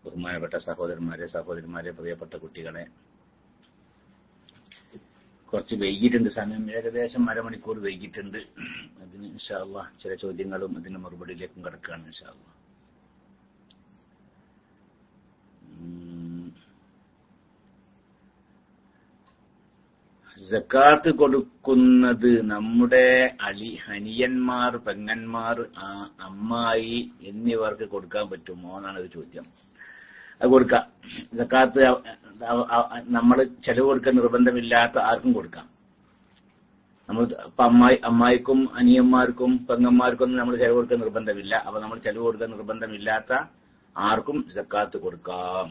ബഹുമാനപ്പെട്ട സഹോദരന്മാരെ, പ്രിയപ്പെട്ട കുട്ടികളെ, കുറച്ച് വൈകിട്ടുണ്ട്, സമയം ഏകദേശം അരമണിക്കൂർ വൈകിട്ടുണ്ട്. അതിന് ഇൻഷാ അല്ലാഹ് ചില ചോദ്യങ്ങളും അതിന്റെ മറുപടിയിലേക്കും കടക്കുകയാണ് ഇൻഷാ അല്ലാഹ്. സക്കാത്ത് കൊടുക്കുന്നത് നമ്മുടെ അനിയന്മാർ, പെങ്ങന്മാർ, അമ്മായി എന്നിവർക്ക് കൊടുക്കാൻ പറ്റുമോ എന്നാണ് ഒരു ചോദ്യം. അത് കൊടുക്കാം. സക്കാത്ത് നമ്മൾ ചെലവ് കൊടുക്കാൻ നിർബന്ധമില്ലാത്ത ആർക്കും കൊടുക്കാം. നമ്മൾ ഇപ്പൊ അമ്മായിക്കും അനിയന്മാർക്കും പെങ്ങന്മാർക്കൊന്നും നമ്മൾ ചെലവ് കൊടുക്കാൻ നിർബന്ധമില്ല. അപ്പൊ നമ്മൾ ചെലവ് കൊടുക്കാൻ നിർബന്ധമില്ലാത്ത ആർക്കും സക്കാത്ത് കൊടുക്കാം.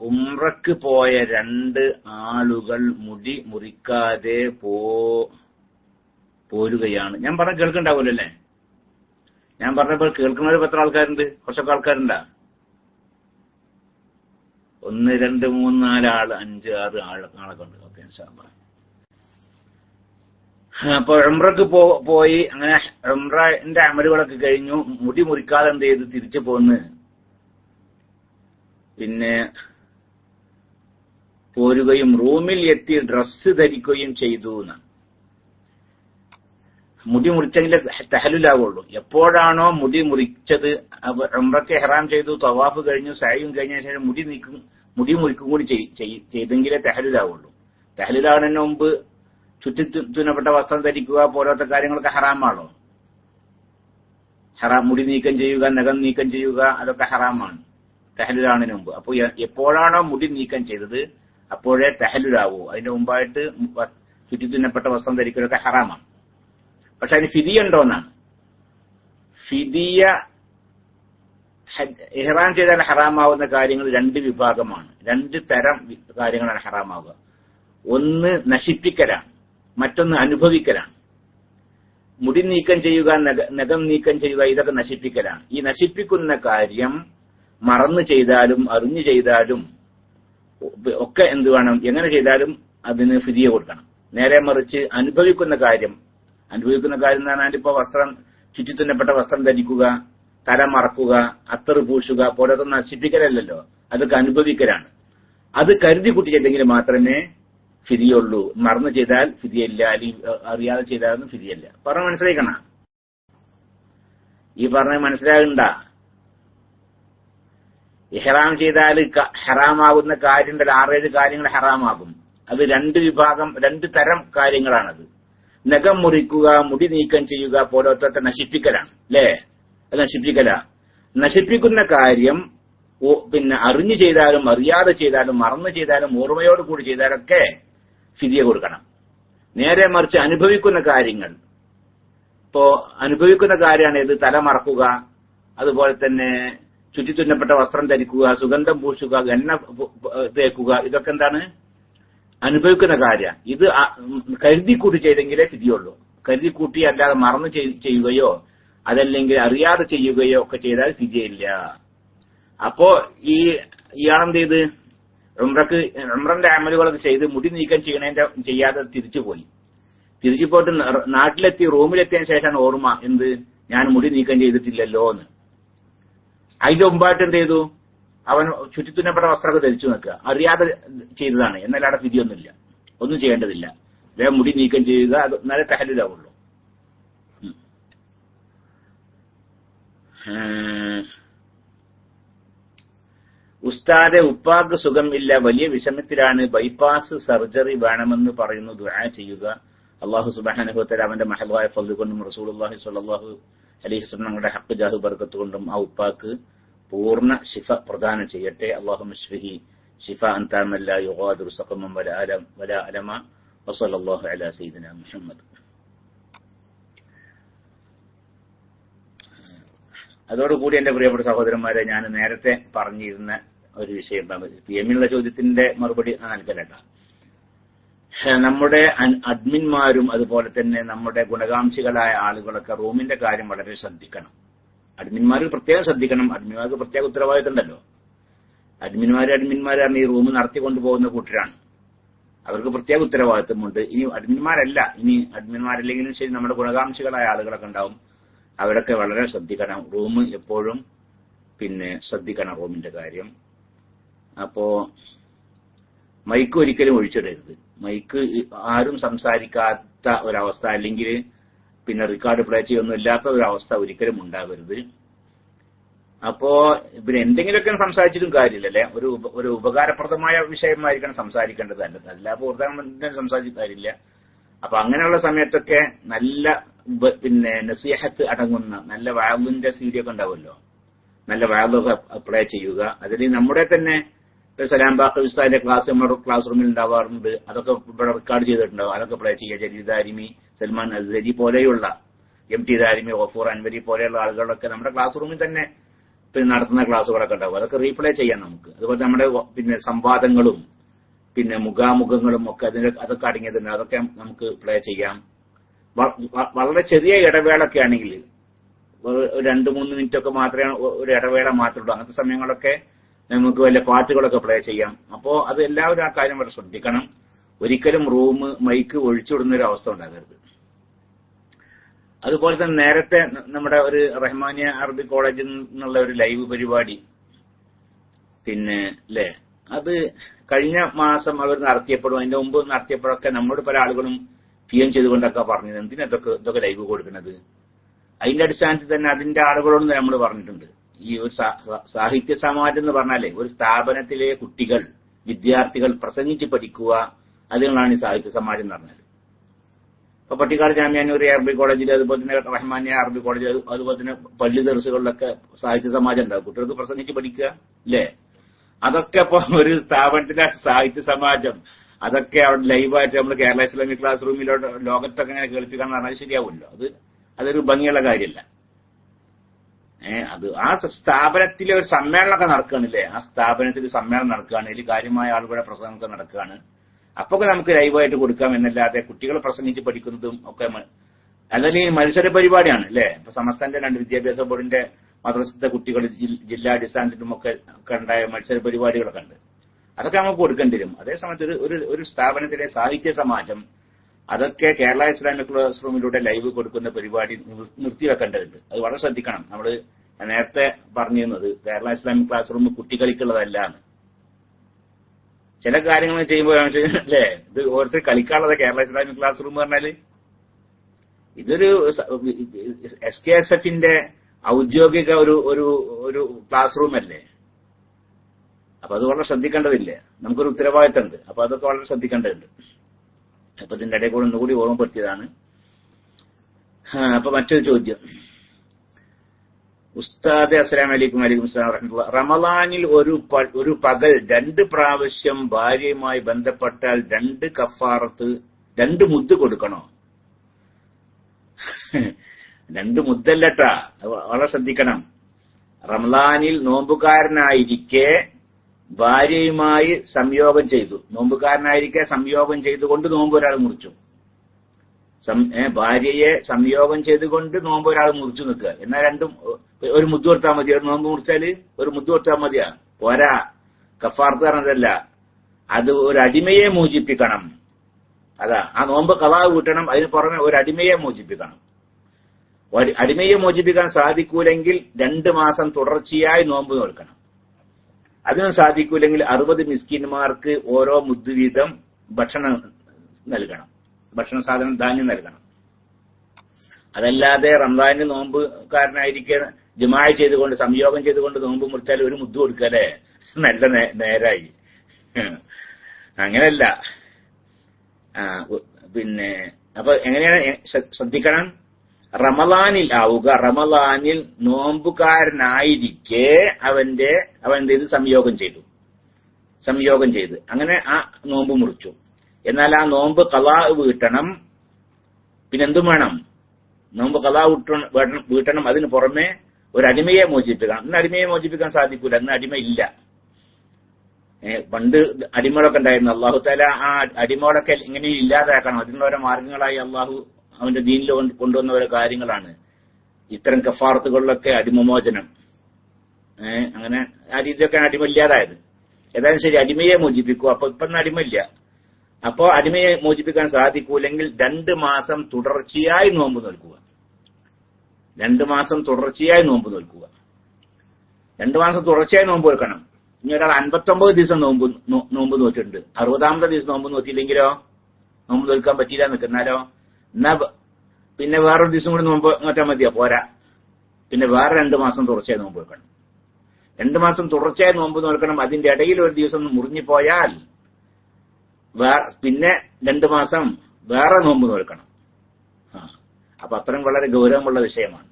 ഉംറക്ക് പോയ 2 ആളുകൾ മുടി മുറിക്കാതെ പോരുകയാണ്. ഞാൻ പറഞ്ഞ കേൾക്കണ്ടാവുമല്ലോ അല്ലേ? ഞാൻ പറഞ്ഞപ്പോൾ കേൾക്കുന്നവർ എത്ര ആൾക്കാരുണ്ട്? കുറച്ചൊക്കെ ആൾക്കാരുണ്ടാ? 1 2 3 4 ആള് 5 6 ആളൊക്കെ ഉണ്ട്. ഓക്കെ, ഇൻഷാ അല്ലാഹ്. അപ്പൊ ഉംറക്ക് പോയി അങ്ങനെ ഉംറന്റെ അമലുകളൊക്കെ കഴിഞ്ഞു. മുടി മുറിക്കാതെ എന്ത് ചെയ്ത് തിരിച്ചു പോന്ന് പിന്നെ പോരുകയും റൂമിൽ എത്തി ഡ്രസ്സ് ധരിക്കുകയും ചെയ്തു എന്നാണ്. മുടി മുറിച്ചെങ്കിലേ തഹല്ലുലാവുള്ളൂ. എപ്പോഴാണോ മുടി മുറിച്ചത്, ഉംറക്ക് ഇഹ്റാം ചെയ്തു, തവാഫ് കഴിഞ്ഞു, സഅയും കഴിഞ്ഞ ശേഷം മുടി മുറിക്കും കൂടി ചെയ്തെങ്കിലേ തഹല്ലുലാവുള്ളൂ. തഹല്ലുലാവുന്നതിന് മുമ്പ് ചുറ്റിത്തുന്നപ്പെട്ട വസ്ത്രം ധരിക്കുക പോലത്തെ കാര്യങ്ങളൊക്കെ ഹറാമാണോ? മുടി നീക്കം ചെയ്യുക, നഖം നീക്കം ചെയ്യുക, അതൊക്കെ ഹറാമാണ് തഹല്ലുലാവുന്നതിന് മുമ്പ്. അപ്പൊ എപ്പോഴാണോ മുടി നീക്കം ചെയ്തത് അപ്പോഴേ തഹല്ലുലാവൂ. അതിന്റെ മുമ്പായിട്ട് ചുറ്റിത്തുന്നപ്പെട്ട വസ്ത്രം ധരിക്കലൊക്കെ ഹറാമാണ്. പക്ഷെ അതിന് ഫിദിയ ഉണ്ടോന്നാണ്. ഫിദിയ ഇഹ്റാം ചെയ്താൽ ഹറാമാവുന്ന കാര്യങ്ങൾ 2 വിഭാഗമാണ്. 2 തരം കാര്യങ്ങളാണ് ഹറാമാവുക. ഒന്ന് നശിപ്പിക്കലാണ്, മറ്റൊന്ന് അനുഭവിക്കലാണ്. മുടി നീക്കം ചെയ്യുക, നഖം നീക്കം ചെയ്യുക, ഇതൊക്കെ നശിപ്പിക്കലാണ്. ഈ നശിപ്പിക്കുന്ന കാര്യം മറന്നു ചെയ്താലും അറിഞ്ഞു ചെയ്താലും ഒക്കെ എന്ത് വേണം, എങ്ങനെ ചെയ്താലും അതിന് ഫിദിയ കൊടുക്കണം. നേരെ മറിച്ച് അനുഭവിക്കുന്ന കാര്യം എന്ന് പറഞ്ഞാൽ ഇപ്പൊ ചുറ്റിത്തുന്നപ്പെട്ട വസ്ത്രം ധരിക്കുക, തല മറക്കുക, അത്തർ പൂശുക പോലത്തെ നശിപ്പിക്കലല്ലോ, അതൊക്കെ അനുഭവിക്കലാണ്. അത് കരുതി കൂട്ടി ചെയ്തെങ്കിൽ മാത്രമേ ഫിദിയുള്ളൂ. മറന്നു ചെയ്താൽ ഫിദിയല്ല, അല്ലെങ്കിൽ അറിയാതെ ചെയ്താലൊന്നും ഫിദിയല്ല. പറഞ്ഞ മനസ്സിലാക്കണം. ഈ പറഞ്ഞ മനസ്സിലാകണ്ട. ഇഹ്റാം ചെയ്താൽ ഹറാമാകുന്ന കാര്യങ്ങൾ 6-7 കാര്യങ്ങൾ ഹറാമാകും. അത് 2 വിഭാഗം, 2 തരം കാര്യങ്ങളാണത്. നഖം മുറിക്കുക, മുടി നീക്കം ചെയ്യുക പോലത്തെ നശിപ്പിക്കലാണ്, അല്ലേ? അത് നശിപ്പിക്കല. നശിപ്പിക്കുന്ന കാര്യം പിന്നെ അറിഞ്ഞു ചെയ്താലും അറിയാതെ ചെയ്താലും മറന്നു ചെയ്താലും ഓർമ്മയോട് കൂടി ചെയ്താലൊക്കെ ഫിദിയ കൊടുക്കണം. നേരെ മറിച്ച് അനുഭവിക്കുന്ന കാര്യങ്ങൾ, ഇപ്പോ അനുഭവിക്കുന്ന കാര്യമാണ് ഇത് തല മറക്കുക, അതുപോലെ തന്നെ ചുറ്റിത്തുന്നപ്പെട്ട വസ്ത്രം ധരിക്കുക, സുഗന്ധം പൂശുക, എണ്ണ തേക്കുക, ഇതൊക്കെ എന്താണ്? അനുഭവിക്കുന്ന കാര്യം. ഇത് കരുതിക്കൂട്ടി ചെയ്തെങ്കിലേ ഫിദിയുള്ളൂ. കരുതിക്കൂട്ടി അല്ലാതെ മറന്ന് ചെയ്യുകയോ അതല്ലെങ്കിൽ അറിയാതെ ചെയ്യുകയോ ഒക്കെ ചെയ്താൽ ഫിദിയയില്ല. അപ്പോ ഇയാളെന്ത് ചെയ്ത് ഉംറന്റെ അമലുകളൊക്കെ ചെയ്ത് മുടി നീക്കം ചെയ്യാതെ തിരിച്ചു പോയിട്ട് നാട്ടിലെത്തി റൂമിലെത്തിയതിനു ശേഷമാണ് ഓർമ്മ എന്ത്, ഞാൻ മുടി നീക്കം ചെയ്തിട്ടില്ലല്ലോ എന്ന്. അതിന്റെ മുമ്പായിട്ട് എന്ത് ചെയ്തു? അവൻ ചുറ്റിത്തുന്നപ്പെട്ട വസ്ത്രമൊക്കെ ധരിച്ചു നിൽക്കുക. അറിയാതെ ചെയ്തതാണ്, എന്നാൽ അവിടെ ഫിദിയൊന്നുമില്ല, ഒന്നും ചെയ്യേണ്ടതില്ല. വേഗം മുടി നീക്കം ചെയ്യുക, അത് എന്നാലേ തഹല്ലുലാവുള്ളൂ. ഉസ്താദെ, ഉപ്പാക്ക് സുഖം ഇല്ല, വലിയ വിഷമത്തിലാണ്, ബൈപ്പാസ് സർജറി വേണമെന്ന് പറയുന്നു, ദുആ ചെയ്യുക. അല്ലാഹു സുബ്ഹാനഹു വ തആല അവന്റെ മഹലായ ഫദ്ൽ കൊണ്ടും റസൂലുള്ളാഹി സ്വല്ലല്ലാഹു അലൈഹി വസല്ലം ഞങ്ങളുടെ ഹഖ് ജാഹു ബർക്കത്ത് കൊണ്ടും ആ ഉപ്പാക്ക് പൂർണ്ണ ശിഫ പ്രദാനം ചെയ്യട്ടെ. അല്ലാഹുമ്മ ശ്ഫിഹി ശിഫാഅൻ താമൻ ലാ യുഗാദിറു സഖമൻ വലാ അലമ വസല്ലല്ലാഹു അലാ സയ്യിദിനാ മുഹമ്മദ്. അതോടുകൂടി എന്റെ പ്രിയപ്പെട്ട സഹോദരന്മാരെ, ഞാൻ നേരത്തെ പറഞ്ഞിരുന്ന ഒരു വിഷയം പിഎമ്മിനുള്ള ചോദ്യത്തിന്റെ മറുപടി നൽകലട്ട. നമ്മുടെ അഡ്മിന്മാരും അതുപോലെ തന്നെ നമ്മുടെ ഗുണകാംക്ഷികളായ ആളുകളൊക്കെ റൂമിന്റെ കാര്യം വളരെ ശ്രദ്ധിക്കണം. അഡ്മിന്മാർ പ്രത്യേകം ശ്രദ്ധിക്കണം. അഡ്മിന്മാർക്ക് പ്രത്യേക ഉത്തരവാദിത്തം ഉണ്ടല്ലോ. അഡ്മിന്മാർ ഈ റൂം നടത്തിക്കൊണ്ടു പോകുന്ന കൂട്ടരാണ്. അവർക്ക് പ്രത്യേക ഉത്തരവാദിത്തമുണ്ട്. ഇനി അഡ്മിന്മാരല്ലെങ്കിലും ശരി, നമ്മുടെ ഗുണകാംക്ഷികളായ ആളുകളൊക്കെ ഉണ്ടാവും. അവരൊക്കെ വളരെ ശ്രദ്ധിക്കണം. റൂം എപ്പോഴും ശ്രദ്ധിക്കണം റൂമിന്റെ കാര്യം. അപ്പോ മൈക്ക് ഒരിക്കലും ഒഴിച്ചിടരുത്. മൈക്ക് ആരും സംസാരിക്കാത്ത ഒരവസ്ഥ, അല്ലെങ്കിൽ റെക്കോർഡ് പ്ലേ ചെയ്യൊന്നും ഇല്ലാത്ത ഒരവസ്ഥ ഒരിക്കലും ഉണ്ടാവരുത്. അപ്പോ എന്തെങ്കിലുമൊക്കെ സംസാരിച്ചിട്ടും കാര്യമില്ലല്ലേ, ഒരു ഉപകാരപ്രദമായ വിഷയമായിരിക്കണം സംസാരിക്കേണ്ടത്. അല്ലാതെ പൂർണ്ണ സംസാരിച്ചിട്ട് കാര്യമില്ല. അപ്പൊ അങ്ങനെയുള്ള സമയത്തൊക്കെ നല്ല നസീഹത്ത് അടങ്ങുന്ന നല്ല വഅളിന്റെ സീഡിയോ ഒക്കെ ഉണ്ടാവുമല്ലോ, നല്ല വഅളൊക്കെ പ്ലേ ചെയ്യുക. അതിൽ നമ്മുടെ തന്നെ സലാം ബാഖി ഉസ്താദിന്റെ ക്ലാസ് നമ്മുടെ ക്ലാസ് റൂമിൽ ഉണ്ടാവാറുണ്ട്. അതൊക്കെ ഇവിടെ റെക്കോർഡ് ചെയ്തിട്ടുണ്ടാവും. അതൊക്കെ പ്ലേ ചെയ്യുക. ജലീൽ ദാരിമി, സൽമാൻ അസ്ഹരി പോലെയുള്ള, MT ദാരിമി, ഗഫൂർ അൻവരി പോലെയുള്ള ആളുകളൊക്കെ നമ്മുടെ ക്ലാസ് റൂമിൽ തന്നെ നടത്തുന്ന ക്ലാസ്സുകളൊക്കെ ഉണ്ടാവും. അതൊക്കെ റീപ്ലേ ചെയ്യാം നമുക്ക്. അതുപോലെ നമ്മുടെ സംവാദങ്ങളും മുഖാമുഖങ്ങളും ഒക്കെ അതൊക്കെ അടങ്ങിയതുണ്ട്. അതൊക്കെ നമുക്ക് പ്ലേ ചെയ്യാം. വളരെ ചെറിയ ഇടവേളൊക്കെ ആണെങ്കിൽ 2-3 മിനിറ്റ് ഒക്കെ മാത്രമേ ഒരു ഇടവേള മാത്രമേ ഉള്ളൂ. അങ്ങനത്തെ സമയങ്ങളൊക്കെ നമുക്ക് വല്ല പാട്ടുകളൊക്കെ പ്ലേ ചെയ്യാം. അപ്പോ അത് എല്ലാവരും ആ കാര്യം വളരെ ശ്രദ്ധിക്കണം. ഒരിക്കലും റൂം മൈക്ക് ഒഴിച്ചുവിടുന്ന ഒരു അവസ്ഥ ഉണ്ടാകരുത്. അതുപോലെ തന്നെ നേരത്തെ നമ്മുടെ ഒരു റഹ്മാനിയ അറബി കോളേജിൽ നിന്നുള്ള ഒരു ലൈവ് പരിപാടി അത് കഴിഞ്ഞ മാസം അവർ നടത്തിയപ്പോഴും അതിന്റെ മുമ്പ് നടത്തിയപ്പോഴൊക്കെ നമ്മോട് പല ആളുകളും PM ചെയ്തുകൊണ്ടൊക്കെ പറഞ്ഞത്, എന്തിനാ ഇതൊക്കെ ലൈവ് കൊടുക്കുന്നത്? അതിന്റെ അടിസ്ഥാനത്തിൽ തന്നെ അതിന്റെ ആളുകളോട് നമ്മൾ പറഞ്ഞിട്ടുണ്ട്. ഈ ഒരു സാഹിത്യ സമാജം എന്ന് പറഞ്ഞാലേ ഒരു സ്ഥാപനത്തിലെ കുട്ടികൾ, വിദ്യാർത്ഥികൾ പ്രസംഗിച്ച് പഠിക്കുക, അതിനാണ് ഈ സാഹിത്യ സമാജം എന്ന് പറഞ്ഞാൽ. ഇപ്പൊ പട്ടിക്കാട് ജാമ്യാനൂരി അറബി കോളേജിൽ, അതുപോലെ തന്നെ റഹ്മാനിയ അറബി കോളേജ്, അതുപോലെ തന്നെ പള്ളി ദർസുകളിലൊക്കെ സാഹിത്യ സമാജം ഉണ്ടാവും. കുട്ടികൾക്ക് പ്രസംഗിച്ച് പഠിക്കുക അല്ലേ? അതൊക്കെ ഇപ്പൊ ഒരു സ്ഥാപനത്തിലെ സാഹിത്യ സമാജം അതൊക്കെ അവിടെ ലൈവായിട്ട് നമ്മൾ കേരള ഇസ്ലാമിക് ക്ലാസ് റൂമിലോട്ട് ലോകത്തൊക്കെ അങ്ങനെ കേൾപ്പിക്കാന്ന് പറഞ്ഞാൽ ശരിയാവുമല്ലോ. അതൊരു ഭംഗിയുള്ള കാര്യമല്ല. അത് ആ സ്ഥാപനത്തിലെ ഒരു സമ്മേളനമൊക്കെ നടക്കുകയാണില്ലേ, ആ സ്ഥാപനത്തിൽ സമ്മേളനം നടക്കുകയാണ്, ഇതിൽ കാര്യമായ ആളുകളുടെ പ്രസംഗമൊക്കെ നടക്കുകയാണ്. അപ്പൊക്കെ നമുക്ക് ലൈവായിട്ട് കൊടുക്കാം എന്നല്ലാതെ കുട്ടികൾ പ്രസംഗിച്ച് പഠിക്കുന്നതും ഒക്കെ അല്ലെങ്കിൽ മത്സര പരിപാടിയാണ് അല്ലേ. ഇപ്പൊ സമസ്തന്റെ 2 വിദ്യാഭ്യാസ ബോർഡിന്റെ മദ്രസത്തെ കുട്ടികൾ ജില്ലാടിസ്ഥാനത്തിലും ഒക്കെ ഉണ്ടായ മത്സര പരിപാടികളൊക്കെ ഉണ്ട്. അതൊക്കെ നമുക്ക് കൊടുക്കേണ്ടി വരും. അതേസമയത്ത് ഒരു സ്ഥാപനത്തിലെ സാഹിത്യ സമാജം അതൊക്കെ കേരള ഇസ്ലാമിക് ക്ലാസ് റൂമിലൂടെ ലൈവ് കൊടുക്കുന്ന പരിപാടി നിർത്തിവെക്കേണ്ടതുണ്ട്. അത് വളരെ ശ്രദ്ധിക്കണം. നമ്മള് നേരത്തെ പറഞ്ഞിരുന്നത് കേരള ഇസ്ലാമിക് ക്ലാസ് റൂം കുട്ടികളിക്കുള്ളതല്ല എന്ന്. ചില കാര്യങ്ങൾ ചെയ്യുമ്പോൾ അല്ലേ, ഇത് ഓരോരുത്തർ കളിക്കാനുള്ളത് കേരള ഇസ്ലാമിക് ക്ലാസ് റൂം പറഞ്ഞാല് ഇതൊരു SKSFന്റെ ഔദ്യോഗിക ഒരു ക്ലാസ് റൂം അല്ലേ. അപ്പൊ അത് വളരെ ശ്രദ്ധിക്കേണ്ടതില്ലേ, നമുക്കൊരു ഉത്തരവാദിത്തമുണ്ട്. അപ്പൊ അതൊക്കെ വളരെ ശ്രദ്ധിക്കേണ്ടതുണ്ട്. അപ്പൊ ഇതിന്റെ ഇടയിൽ കൂടെ ഒന്നുകൂടി ഓർമ്മപ്പെടുത്തിയതാണ്. അപ്പൊ മറ്റൊരു ചോദ്യം, ഉസ്താദ് അസ്സലാമു അലൈക്കും. വലൈക്കും അസ്സലാം വറഹ്മത്തുള്ളാഹി. റമളാനിൽ ഒരു പകൽ 2 പ്രാവശ്യം ഭാര്യയുമായി ബന്ധപ്പെട്ടാൽ 2 കഫാറത്ത് 2 മുദ്ദ് കൊടുക്കണോ? 2 മുദ്ദല്ലട്ടാ, വളരെ ശ്രദ്ധിക്കണം. റമളാനിൽ നോമ്പുകാരനായിരിക്കെ ഭാര്യയുമായി സംയോഗം ചെയ്തു, നോമ്പുകാരനായിരിക്കെ സംയോഗം ചെയ്തുകൊണ്ട് നോമ്പ് ഒരാൾ മുറിച്ചു. ഭാര്യയെ സംയോഗം ചെയ്തുകൊണ്ട് നോമ്പ് ഒരാൾ മുറിച്ചു നിൽക്കുക. എന്നാൽ രണ്ടും ഒരു മുദ്ദ് കൊടുത്താൽ മതി. ഒരു നോമ്പ് മുറിച്ചാല് ഒരു മുദ്ദ് കൊടുത്താൽ മതിയാ, പോരാ. കഫാർത്ത് പറഞ്ഞതല്ല, അത് ഒരു അടിമയെ മോചിപ്പിക്കണം. അതാ, ആ നോമ്പ് ഖളാ വീട്ടണം. അതിന് പുറമെ ഒരു അടിമയെ മോചിപ്പിക്കണം. അടിമയെ മോചിപ്പിക്കാൻ സാധിക്കൂലെങ്കിൽ 2 മാസം തുടർച്ചയായി നോമ്പ് നോൽക്കണം. അതിനും സാധിക്കൂലെങ്കിൽ 60 മിസ്കിന്മാർക്ക് ഓരോ മുദ്ദ് വീതം ഭക്ഷണം നൽകണം, ഭക്ഷണ സാധനം ധാന്യം നൽകണം. അതല്ലാതെ റംസാനിന് നോമ്പുകാരനായിരിക്കെ ജുമാഅ ചെയ്തുകൊണ്ട് സംയോഗം ചെയ്തുകൊണ്ട് നോമ്പ് മുറിച്ചാൽ ഒരു മുദ്ദ് കൊടുക്കല്ലേ, നല്ല നേരായി. അങ്ങനെയല്ല. അപ്പൊ എങ്ങനെയാണ് ശ്രദ്ധിക്കണം? റമളാനിൽ ആവുക, റമളാനിൽ നോമ്പുകാരനായിരിക്കെ അവന്റെ ഇത് സംയോഗം ചെയ്ത് അങ്ങനെ ആ നോമ്പ് മുറിച്ചു. എന്നാൽ ആ നോമ്പ് ഖളാ വീട്ടണം. പിന്നെന്തും വേണം? നോമ്പ് ഖളാ വീട്ടണം. അതിന് പുറമെ ഒരു അടിമയെ മോചിപ്പിക്കണം. ഇന്ന് അടിമയെ മോചിപ്പിക്കാൻ സാധിക്കൂല, ഇന്ന് അടിമ ഇല്ല. പണ്ട് അടിമകളൊക്കെ ഉണ്ടായിരുന്നു. അള്ളാഹു തആല ആ അടിമകളൊക്കെ ഇങ്ങനെ ഇല്ലാതാക്കണം. അതിനുള്ള ഓരോ മാർഗങ്ങളായി അള്ളാഹു അവന്റെ ദീനിൽ കൊണ്ടുവന്ന ഓരോ കാര്യങ്ങളാണ് ഇത്തരം കഫാറത്തുകളിലൊക്കെ അടിമമോചനം. അങ്ങനെ ആ രീതിയിലൊക്കെയാണ് അടിമ ഇല്ലാതായത്. ഏതായാലും ശരി, അടിമയെ മോചിപ്പിക്കൂ. അപ്പൊ ഇപ്പം അടിമയില്ല. അപ്പോ അടിമയെ മോചിപ്പിക്കാൻ സാധിക്കൂലെങ്കിൽ 2 മാസം തുടർച്ചയായി നോമ്പ് നോൽക്കുക. 2 മാസം തുടർച്ചയായി നോമ്പ് നോൽക്കുക. 2 മാസം തുടർച്ചയായി നോമ്പ് നോൽക്കണം. ഇനി ഒരാൾ 59 ദിവസം നോമ്പ് നോറ്റിട്ടുണ്ട്, 60ാമത്തെ ദിവസം നോമ്പ് നോറ്റിയില്ലെങ്കിലോ, നോമ്പ് നോൽക്കാൻ പറ്റിയില്ല നിൽക്കുന്നാലോ, എന്നാ പിന്നെ വേറൊരു ദിവസം കൂടി നോമ്പ് നോറ്റാൽ മതിയോ? പോരാ, പിന്നെ വേറെ 2 മാസം തുടർച്ചയായി നോമ്പ് നോൽക്കണം. 2 മാസം തുടർച്ചയായി നോമ്പ് നോൽക്കണം. അതിന്റെ ഇടയിൽ ഒരു ദിവസം മുറിഞ്ഞു പോയാൽ പിന്നെ 2 മാസം വേറെ നോമ്പ് നോൽക്കണം. അപ്പൊ അത്രയും വളരെ ഗൗരവമുള്ള വിഷയമാണ്.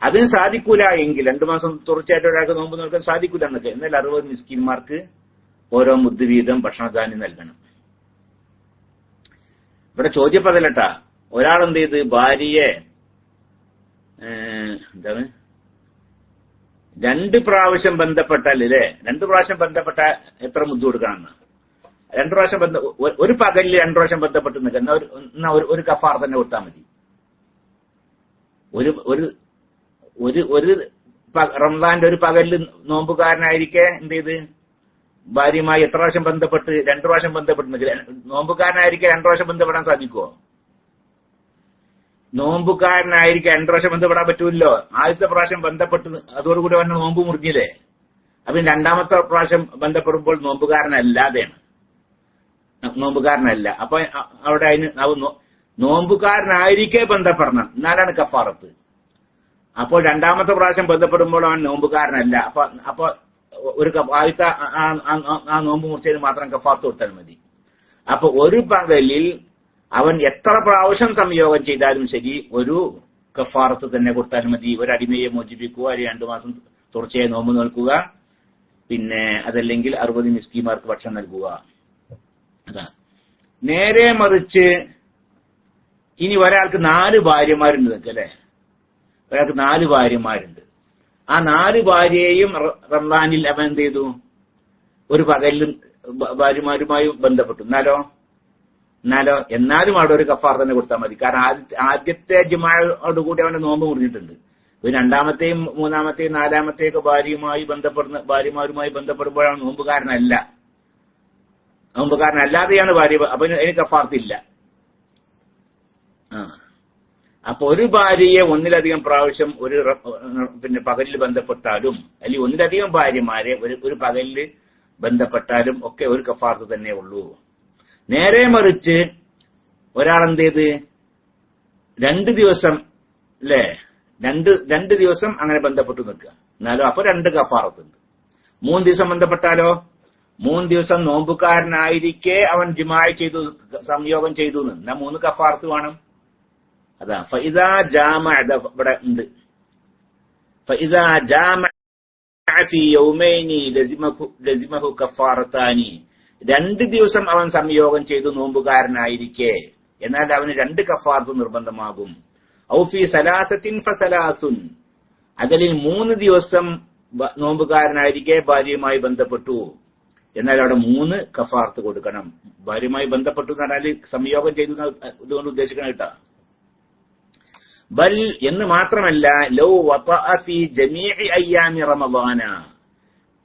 അതിന് സാധിക്കൂല എങ്കിൽ 2 മാസം തുടർച്ചയായിട്ട് ഒരാൾക്ക് നോമ്പ് നോൽക്കാൻ സാധിക്കൂല എന്നൊക്കെ, എന്നാൽ 60 മിസ്കിന്മാർക്ക് ഓരോ മുദ്ദ് വീതം ഭക്ഷണധാന്യം നൽകണം. ഇവിടെ ചോദ്യപ്പതലട്ടാ, ഒരാളെന്ത് ചെയ്ത് ഭാര്യയെ എന്താണ് 2 പ്രാവശ്യം ബന്ധപ്പെട്ടാൽ അല്ലേ, 2 പ്രാവശ്യം ബന്ധപ്പെട്ട എത്ര മുദ്ദ് കൊടുക്കണമെന്ന്? 2 പ്രാവശ്യം ഒരു പകലിൽ 2 പ്രാവശ്യം ബന്ധപ്പെട്ട് നിൽക്കുന്ന ഒരു കഫാർ തന്നെ കൊടുത്താൽ മതി. ഒരു റംസാന്റെ ഒരു പകലിൽ നോമ്പുകാരനായിരിക്കെ എന്ത് ചെയ്ത് ഭാര്യയുമായി എത്ര പ്രാവശ്യം ബന്ധപ്പെട്ട്? 2 പ്രാവശ്യം ബന്ധപ്പെട്ട് നിൽക്കുക. നോമ്പുകാരനായിരിക്കെ 2 പ്രാവശ്യം ബന്ധപ്പെടാൻ സാധിക്കുമോ? നോമ്പുകാരനായിരിക്കെ 2 പ്രാവശ്യം ബന്ധപ്പെടാൻ പറ്റൂല്ലോ. ആദ്യത്തെ പ്രാവശ്യം ബന്ധപ്പെട്ട് അതോടുകൂടി അവന്റെ നോമ്പ് മുറിഞ്ഞില്ലേ? അപ്പൊ 2ാമത്തെ പ്രാവശ്യം ബന്ധപ്പെടുമ്പോൾ നോമ്പുകാരനല്ലാതെയാണ്, നോമ്പുകാരനല്ല. അപ്പൊ അവിടെ അതിന് നോമ്പുകാരനായിരിക്കെ ബന്ധപ്പെടണം, എന്നാലാണ് കഫാറത്ത്. അപ്പോൾ 2ാമത്തെ പ്രാവശ്യം ബന്ധപ്പെടുമ്പോൾ അവൻ നോമ്പുകാരനല്ല. അപ്പൊ ഒരു ആദ്യത്തെ ആ നോമ്പ് മുറിച്ചതിന് മാത്രം കഫാറത്ത് കൊടുത്താൽ മതി. അപ്പൊ ഒരു പകലിൽ അവൻ എത്ര പ്രാവശ്യം സംയോഗം ചെയ്താലും ശരി ഒരു കഫാറത്ത് തന്നെ കൊടുത്താൽ മതി. ഒരു അടിമയെ മോചിപ്പിക്കുക, 2 മാസം തുടർച്ചയായി നോമ്പ് നോൽക്കുക, പിന്നെ അതല്ലെങ്കിൽ 60 മിസ്കിന്മാർക്ക് ഭക്ഷണം നൽകുക. അതാ. നേരെ മറിച്ച് ഇനി ഒരാൾക്ക് 4 ഭാര്യമാരുണ്ട് നിൽക്കല്ലേ, ഒരാൾക്ക് 4 ഭാര്യമാരുണ്ട്. ആ 4 ഭാര്യയെയും റംസാനിൽ അവൻ എന്ത് ചെയ്തു? ഒരു പകലിൽ ഭാര്യമാരുമായി ബന്ധപ്പെട്ടു. എന്നാലും അവിടെ ഒരു കഫാർ തന്നെ കൊടുത്താൽ മതി. കാരണം ആദ്യത്തെ ജിമായോടുകൂടി അവന്റെ നോമ്പ് മുറിഞ്ഞിട്ടുണ്ട്. 2ാമത്തെയും 3ാമത്തെയും 4ാമത്തെയൊക്കെ ഭാര്യമാരുമായി ബന്ധപ്പെടുമ്പോഴാണ് നോമ്പുകാരനല്ലാതെയാണ് ഭാര്യ. അപ്പൊ എനിക്ക് കഫാർത്തില്ല. അപ്പൊ ഒരു ഭാര്യയെ ഒന്നിലധികം പ്രാവശ്യം പിന്നെ പകലിൽ ബന്ധപ്പെട്ടാലും, അല്ലെങ്കിൽ ഒന്നിലധികം ഭാര്യമാരെ ഒരു പകലിൽ ബന്ധപ്പെട്ടാലും ഒക്കെ ഒരു കഫാർത്ത് തന്നെ ഉള്ളൂ. നേരെ മറിച്ച് ഒരാളെന്ത് ചെയ്ത് 2 ദിവസം അല്ലേ, 2 ദിവസം അങ്ങനെ ബന്ധപ്പെട്ടു നിൽക്കുക, എന്നാലോ അപ്പൊ 2 കഫാറത്തുണ്ട്. 3 ദിവസം ബന്ധപ്പെട്ടാലോ 3 ദിവസം നോമ്പുകാരനായിരിക്കെ അവൻ ജിമായി ചെയ്തു, സംയോഗം ചെയ്തു, എന്നാ 3 കഫാറത്ത് വേണം. അതാ ഫഇദാ ജാമഅ, ഇവിടെ ഉണ്ട്, ഫഇദാ ജാമഅ ഫീ യൗമൈനി ലസിമഹു കഫാറത്താനി. 2 ദിവസം അവൻ സംയോഗം ചെയ്തു നോമ്പുകാരനായിരിക്കെ, എന്നാൽ അവന് 2 കഫാറത്ത് നിർബന്ധമാകും. ഔ ഫീ സലാസത്തിൻ ഫസലാസുൻ, അതിൽ 3 ദിവസം നോമ്പുകാരനായിരിക്കെ ഭാര്യയുമായി ബന്ധപ്പെട്ടു, എന്നാൽ അവിടെ 3 കഫാറത്ത് കൊടുക്കണം. ഭാര്യയുമായി ബന്ധപ്പെട്ടു എന്ന് പറഞ്ഞാൽ സംയോഗം ചെയ്തു ഇതുകൊണ്ട് ഉദ്ദേശിക്കണം കേട്ടാ. ബൽ എന്ന് മാത്രമല്ല, ലൗ വതഅ ഫീ ജമീഇ അയ്യാമി റമളാന,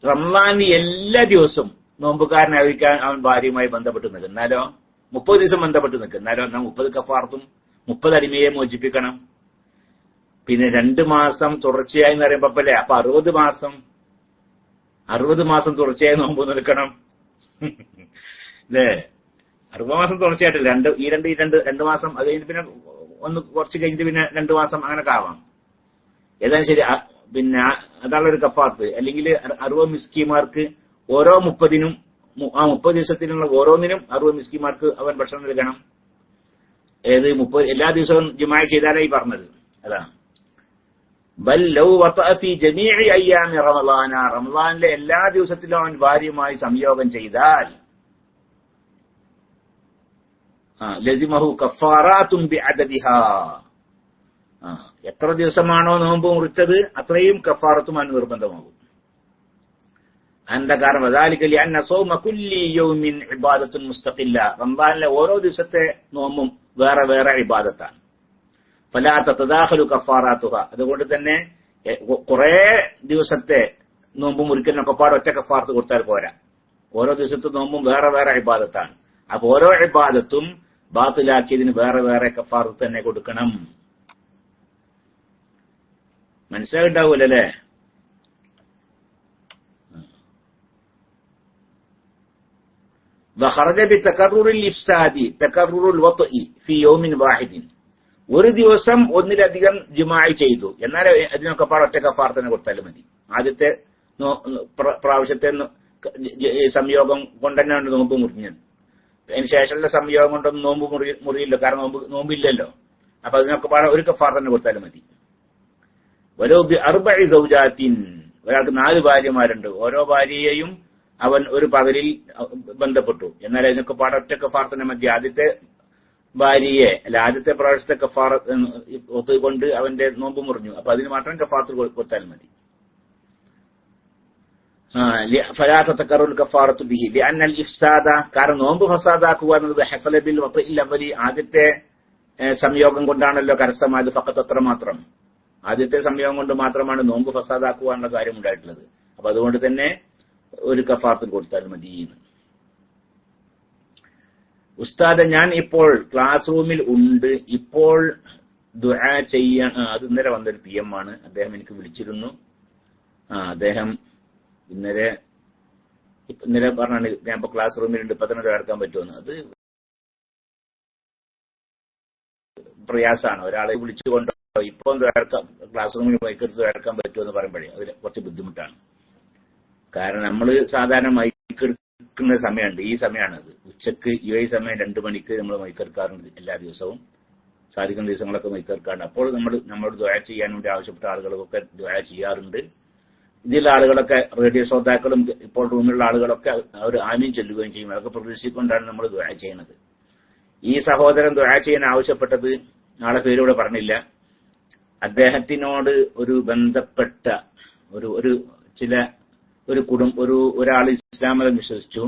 റംളാനിൽ എല്ലാ ദിവസവും നോമ്പുകാരനായിരിക്കാൻ അവൻ ഭാര്യയുമായി ബന്ധപ്പെട്ട് നിൽക്കും, എന്നാലോ 30 ദിവസം ബന്ധപ്പെട്ട് നിൽക്കും, എന്നാലോ 30 കഫാർത്തും 30 അടിമയെ മോചിപ്പിക്കണം. പിന്നെ 2 മാസം തുടർച്ചയായി എന്ന് പറയുമ്പോ അല്ലേ, അപ്പൊ 60 മാസം തുടർച്ചയായി നോമ്പ് നിൽക്കണം അല്ലേ. 60 മാസം തുടർച്ചയായിട്ടില്ല, 2 മാസം, അത് കഴിഞ്ഞ് പിന്നെ ഒന്ന് കുറച്ച് കഴിഞ്ഞിട്ട് പിന്നെ 2 മാസം അങ്ങനൊക്കെ ആവാം. ഏതായാലും ശരി, പിന്നെ അതാണൊരു കഫാർത്ത്. അല്ലെങ്കിൽ 60 മിസ്കിന്മാർക്ക് ഓരോ 30-നും 30 ദിവസത്തിനുള്ള ഓരോന്നിനും 60 മിസ്കിന്മാർക്ക് അവൻ ഭക്ഷണം നൽകണം. ഏത് 30 എല്ലാ ദിവസവും ജിമാ ചെയ്താലായി പറഞ്ഞത് അതാണ്. ബൽ ലൗ വതഅ ഫീ ജമീഇ അയ്യാമി റമളാന, റമളാനിലെ എല്ലാ ദിവസത്തിലും അവൻ ഭാര്യയുമായി സംയോഗം ചെയ്താൽ ലസിമഹു കഫാറാത്തുൻ ബിഅദദിഹാ, എത്ര ദിവസമാണോ നോമ്പ് മുറിച്ചത് അത്രയും കഫാറത്തും അവന് നിർബന്ധമാകും. എന്താ കാരണം? വദാലിക ലിഅന്ന സൗമ കുല്ലി യൗമിൻ ഇബാദത്തുൻ മുസ്തഖില്ല, റമളാനിലെ ഓരോ ദിവസത്തെ നോമ്പും വേറെ വേറെ ഇബാദത്താണ്. ഫലാ തതദാഖലു കഫാറാത്തുഹ, അതുകൊണ്ട് തന്നെ കുറെ ദിവസത്തെ നോമ്പ് മുറിക്കലിനൊക്കെ പാട് ഒറ്റ കഫാറത്ത് കൊടുത്താൽ പോരാ. ഓരോ ദിവസത്തെ നോമ്പും വേറെ വേറെ ഇബാദത്താണ്. അപ്പൊ ഓരോ ഇബാദത്തും ബാത്തിലാക്കിയതിന് വേറെ വേറെ കഫാറത്ത് തന്നെ കൊടുക്കണം. മനസ്സിലായിട്ടാവൂലല്ലേ? وخرج بتكرر الإفساد تكرر الوطء في يوم واحد. ഒരു ദിവസം ഒന്നിലധികം ജിമാഇ ചെയ്തു, എന്നാൽ അതിനൊക്കെ ഒറ്റ കഫാറത്തിന് കൊടുത്താലും മതി. ആദ്യത്തെ പ്രാവശ്യത്തെ സംയോഗം കൊണ്ട് തന്നെ നോമ്പ് മുറിഞ്ഞു. അതിന് ശേഷമുള്ള സംയോഗം കൊണ്ടൊന്നും നോമ്പ് മുറിയില്ല, കാരണം നോമ്പില്ലല്ലോ. അപ്പൊ അതിനൊക്കെ ഒരു കഫാർ തന്നെ കൊടുത്താലും മതി. ഓരോ അർബഇ സൗജാത്തിൻ, ഒരാൾക്ക് 4 ഭാര്യമാരുണ്ട്, ഓരോ ഭാര്യയെയും അവൻ ഒരു പകലിൽ ബന്ധപ്പെട്ടു, എന്നാൽ അതിനൊക്കെ ഒറ്റ കഫാർ തന്നെ മതി. ആദ്യത്തെ ഭാര്യയെ ആദ്യത്തെ പ്രാവശ്യത്തെ കഫാർ ഒത്തുകൊണ്ട് അവന്റെ നോമ്പ് മുറിഞ്ഞു, അപ്പൊ അതിന് മാത്രം കഫാറത്ത് കൊടുത്താൽ മതി. فلا تتكرر الكفارة به لأن الإفساد കാരണം നോമ്പ് ഫസാദാക്കുക എന്നത് ഹസല ബിൽ വത്ഇൽ അവലി, ആദ്യത്തെ സംയോഗം കൊണ്ടാണല്ലോ കരസ്ഥമായത്. ഫഖത്ത് അത്ര മാത്രം, ആദ്യത്തെ സംയോഗം കൊണ്ട് മാത്രമാണ് നോമ്പ് ഫസാദാക്കുക എന്നുള്ള കാര്യം ഉണ്ടായിട്ടുള്ളത്. അപ്പൊ അതുകൊണ്ട് തന്നെ ഒരു കഫാറത്ത് കൊടുത്താൽ മതി. ഉസ്താദ്, ഞാൻ ഇപ്പോൾ ക്ലാസ് റൂമിൽ ഉണ്ട്, ഇപ്പോൾ ദുആ ചെയ്യാൻ. അത് ഇന്നലെ വന്നൊരു PM ആണ്, അദ്ദേഹം എനിക്ക് വിളിച്ചിരുന്നു. അദ്ദേഹം ഇന്നലെ പറഞ്ഞാണ് ഞാൻ ഇപ്പൊ ക്ലാസ് റൂമിലുണ്ട്, ഇപ്പൊ തന്നെ ചേർക്കാൻ പറ്റുമെന്ന്. അത് പ്രയാസമാണ്. ഒരാളെ വിളിച്ചുകൊണ്ടോ ഇപ്പൊ ക്ലാസ് റൂമിൽ മൈക്കെടുത്ത് ചേർക്കാൻ പറ്റുമെന്ന് പറയുമ്പോഴേ അത് കുറച്ച് ബുദ്ധിമുട്ടാണ്. കാരണം നമ്മൾ സാധാരണ മൈക്കെടുക്കുന്ന സമയമുണ്ട്, ഈ സമയമാണത്. ഉച്ചക്ക് UAE സമയം 2 മണിക്ക് നമ്മൾ മൈക്കെടുക്കാറുണ്ട് എല്ലാ ദിവസവും. സാധിക്കുന്ന ദിവസങ്ങളൊക്കെ മൈക്കെടുക്കാറുണ്ട്. അപ്പോൾ നമ്മളോട് ദുആ ചെയ്യാൻ വേണ്ടി ആവശ്യപ്പെട്ട ആളുകളൊക്കെ ദുആ ചെയ്യാറുണ്ട്. ഇതിലുള്ള ആളുകളൊക്കെ റേഡിയോ ശ്രോതാക്കളും ഇപ്പോൾ റൂമിലുള്ള ആളുകളൊക്കെ അവർ ആമീൻ ചൊല്ലുകയും ചെയ്യും. അതൊക്കെ പ്രതീക്ഷിച്ചുകൊണ്ടാണ് നമ്മൾ ദുആ ചെയ്യുന്നത്. ഈ സഹോദരൻ ദുആ ചെയ്യാൻ ആവശ്യപ്പെട്ടത്, ആളെ പേരിവിടെ പറഞ്ഞില്ല, അദ്ദേഹത്തിനോട് ഒരു ബന്ധപ്പെട്ട ഒരാൾ ഇസ്ലാം മതം വിശ്വസിച്ചു.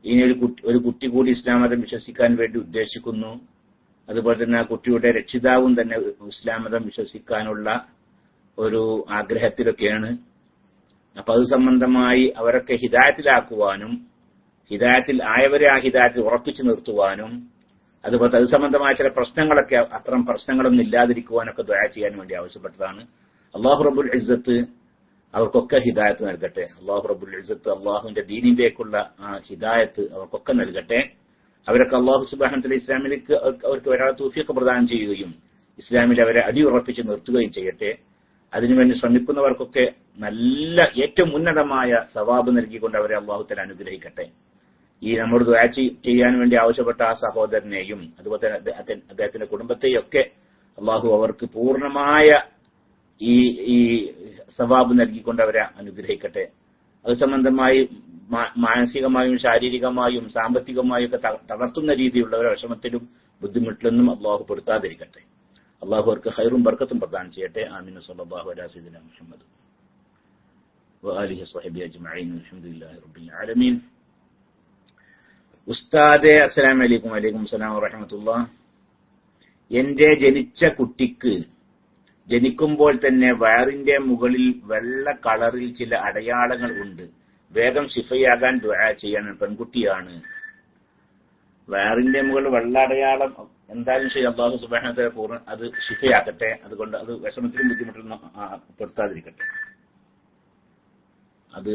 ഇനി ഒരു കുട്ടി കൂടി ഇസ്ലാം മതം വിശ്വസിക്കാൻ വേണ്ടി ഉദ്ദേശിക്കുന്നു. അതുപോലെ തന്നെ ആ കുട്ടിയുടെ രക്ഷിതാവും തന്നെ ഇസ്ലാം മതം വിശ്വസിക്കാനുള്ള ഒരു ആഗ്രഹത്തിലൊക്കെയാണ്. അപ്പൊ അത് സംബന്ധമായി അവരൊക്കെ ഹിദായത്തിലാക്കുവാനും ഹിദായത്തിൽ ആയവരെ ആ ഹിദായത്തിൽ ഉറപ്പിച്ചു നിർത്തുവാനും, അതുപോലെ അത് സംബന്ധമായ ചില പ്രശ്നങ്ങളൊക്കെ അത്തരം പ്രശ്നങ്ങളൊന്നും ഇല്ലാതിരിക്കുവാനൊക്കെ ദുആ ചെയ്യാൻ വേണ്ടി ആവശ്യപ്പെട്ടതാണ്. അല്ലാഹു റബ്ബുൽ ഇസ്സത്ത് അവർക്കൊക്കെ ഹിദായത്ത് നൽകട്ടെ. അല്ലാഹു റബ്ബുൽ ഇസ്സത്ത് അള്ളാഹുവിന്റെ ദീനിലേക്കുള്ള ആ ഹിദായത്ത് അവർക്കൊക്കെ നൽകട്ടെ. അവരൊക്കെ അല്ലാഹു സുബ്ഹാനഹു വ തആല ഇസ്ലാമിലേക്ക് അവർക്ക് ഒരാളെ തൗഫീഖ് പ്രദാനം ചെയ്യുകയും ഇസ്ലാമിൽ അവരെ അടിയുറപ്പിച്ച് നിർത്തുകയും ചെയ്യട്ടെ. അതിനുവേണ്ടി ശ്രമിക്കുന്നവർക്കൊക്കെ നല്ല ഏറ്റവും ഉന്നതമായ സവാബ് നൽകിക്കൊണ്ട് അവരെ അല്ലാഹു തആല അനുഗ്രഹിക്കട്ടെ. ഈ നമ്മോട് ദുആ ചെയ്യാൻ വേണ്ടി ആവശ്യപ്പെട്ട ആ സഹോദരനെയും അതുപോലെ തന്നെ അദ്ദേഹത്തിന്റെ കുടുംബത്തെയും ഒക്കെ അല്ലാഹു അവർക്ക് പൂർണ്ണമായ ഈ സവാബ് നൽകിക്കൊണ്ട് അവരെ അനുഗ്രഹിക്കട്ടെ. അത് സംബന്ധമായി മാനസികമായും ശാരീരികമായും സാമ്പത്തികമായും ഒക്കെ തളർത്തുന്ന രീതിയിലുള്ള ഒരു വിഷമത്തിലും ബുദ്ധിമുട്ടിലൊന്നും അല്ലാഹു പെടുത്താതിരിക്കട്ടെ. അല്ലാഹു അവർക്ക് ഖൈറും ബർക്കത്തും പ്രദാനം ചെയ്യട്ടെ. ആമീൻ. സല്ലല്ലാഹു അലാ സയ്യിദിനാ മുഹമ്മദ് വആലിഹി വസഹ്ബിഹി അജ്മഈൻ. അൽഹംദുലില്ലാഹി റബ്ബിൽ ആലമീൻ. ഉസ്താദേ, അസ്സലാമു അലൈക്കും. വഅലൈക്കും അസ്സലാം വറഹ്മത്തുള്ളാഹി. എന്റെ ജനിച്ച കുട്ടിക്ക് ജനിക്കുമ്പോൾ തന്നെ വയറിന്റെ മുകളിൽ വെള്ള കളറിൽ ചില അടയാളങ്ങൾ ഉണ്ട്. വേഗം ശിഫയാകാൻ ദുആ ചെയ്യണം. പെൺകുട്ടിയാണ്. വയറിന്റെ മുകളിൽ വെള്ള അടയാളം എന്തായാലും ശരി, അല്ലാഹു സുബ്ഹാനഹു വ തആല പൂർണ്ണ അത് ശിഫയാക്കട്ടെ. അതുകൊണ്ട് അത് വിഷമത്തിലും ബുദ്ധിമുട്ടിലും പെടുത്താതിരിക്കട്ടെ. അത്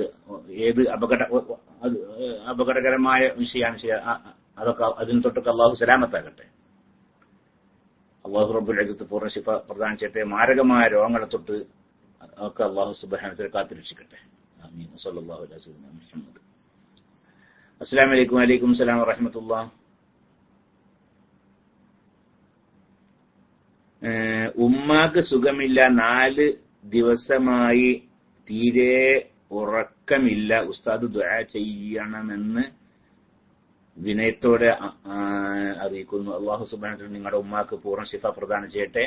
ഏത് അപകടകരമായ വിഷയമാണ്, അതൊക്കെ അതിന് തൊട്ടൊക്കെ അല്ലാഹു സലാമത്താകട്ടെ. അല്ലാഹു റബ്ബുൽ ഇസ്സത്ത് പൂർണ്ണ ശിഫ പ്രദാനം ചെയ്യട്ടെ. മാരകമായ രോഗങ്ങളെ തൊട്ട് ഒക്കെ അല്ലാഹു സുബ്ഹാനഹു വ തആല കാത്തുരക്ഷിക്കട്ടെ. ആമീൻ. സല്ലല്ലാഹു അലൈഹി വസല്ലം മുഹമ്മദ്. അസ്സലാമു അലൈക്കും. വഅലൈക്കും അസ്സലാം വറഹ്മത്തുള്ളാഹി. ഉമ്മാക്ക് സുഖമില്ല, 4 ദിവസമായി തീരെ ഉറക്കമില്ല. ഉസ്താദ് ദുആ ചെയ്യണമെന്ന് വിനയത്തോടെ അറിയിക്കുന്നു. അല്ലാഹു സുബ്ഹാനഹു വ തആല നിങ്ങളുടെ ഉമ്മാക്ക് പൂർണ്ണ ശിഫ പ്രദാനം ചെയ്യട്ടെ.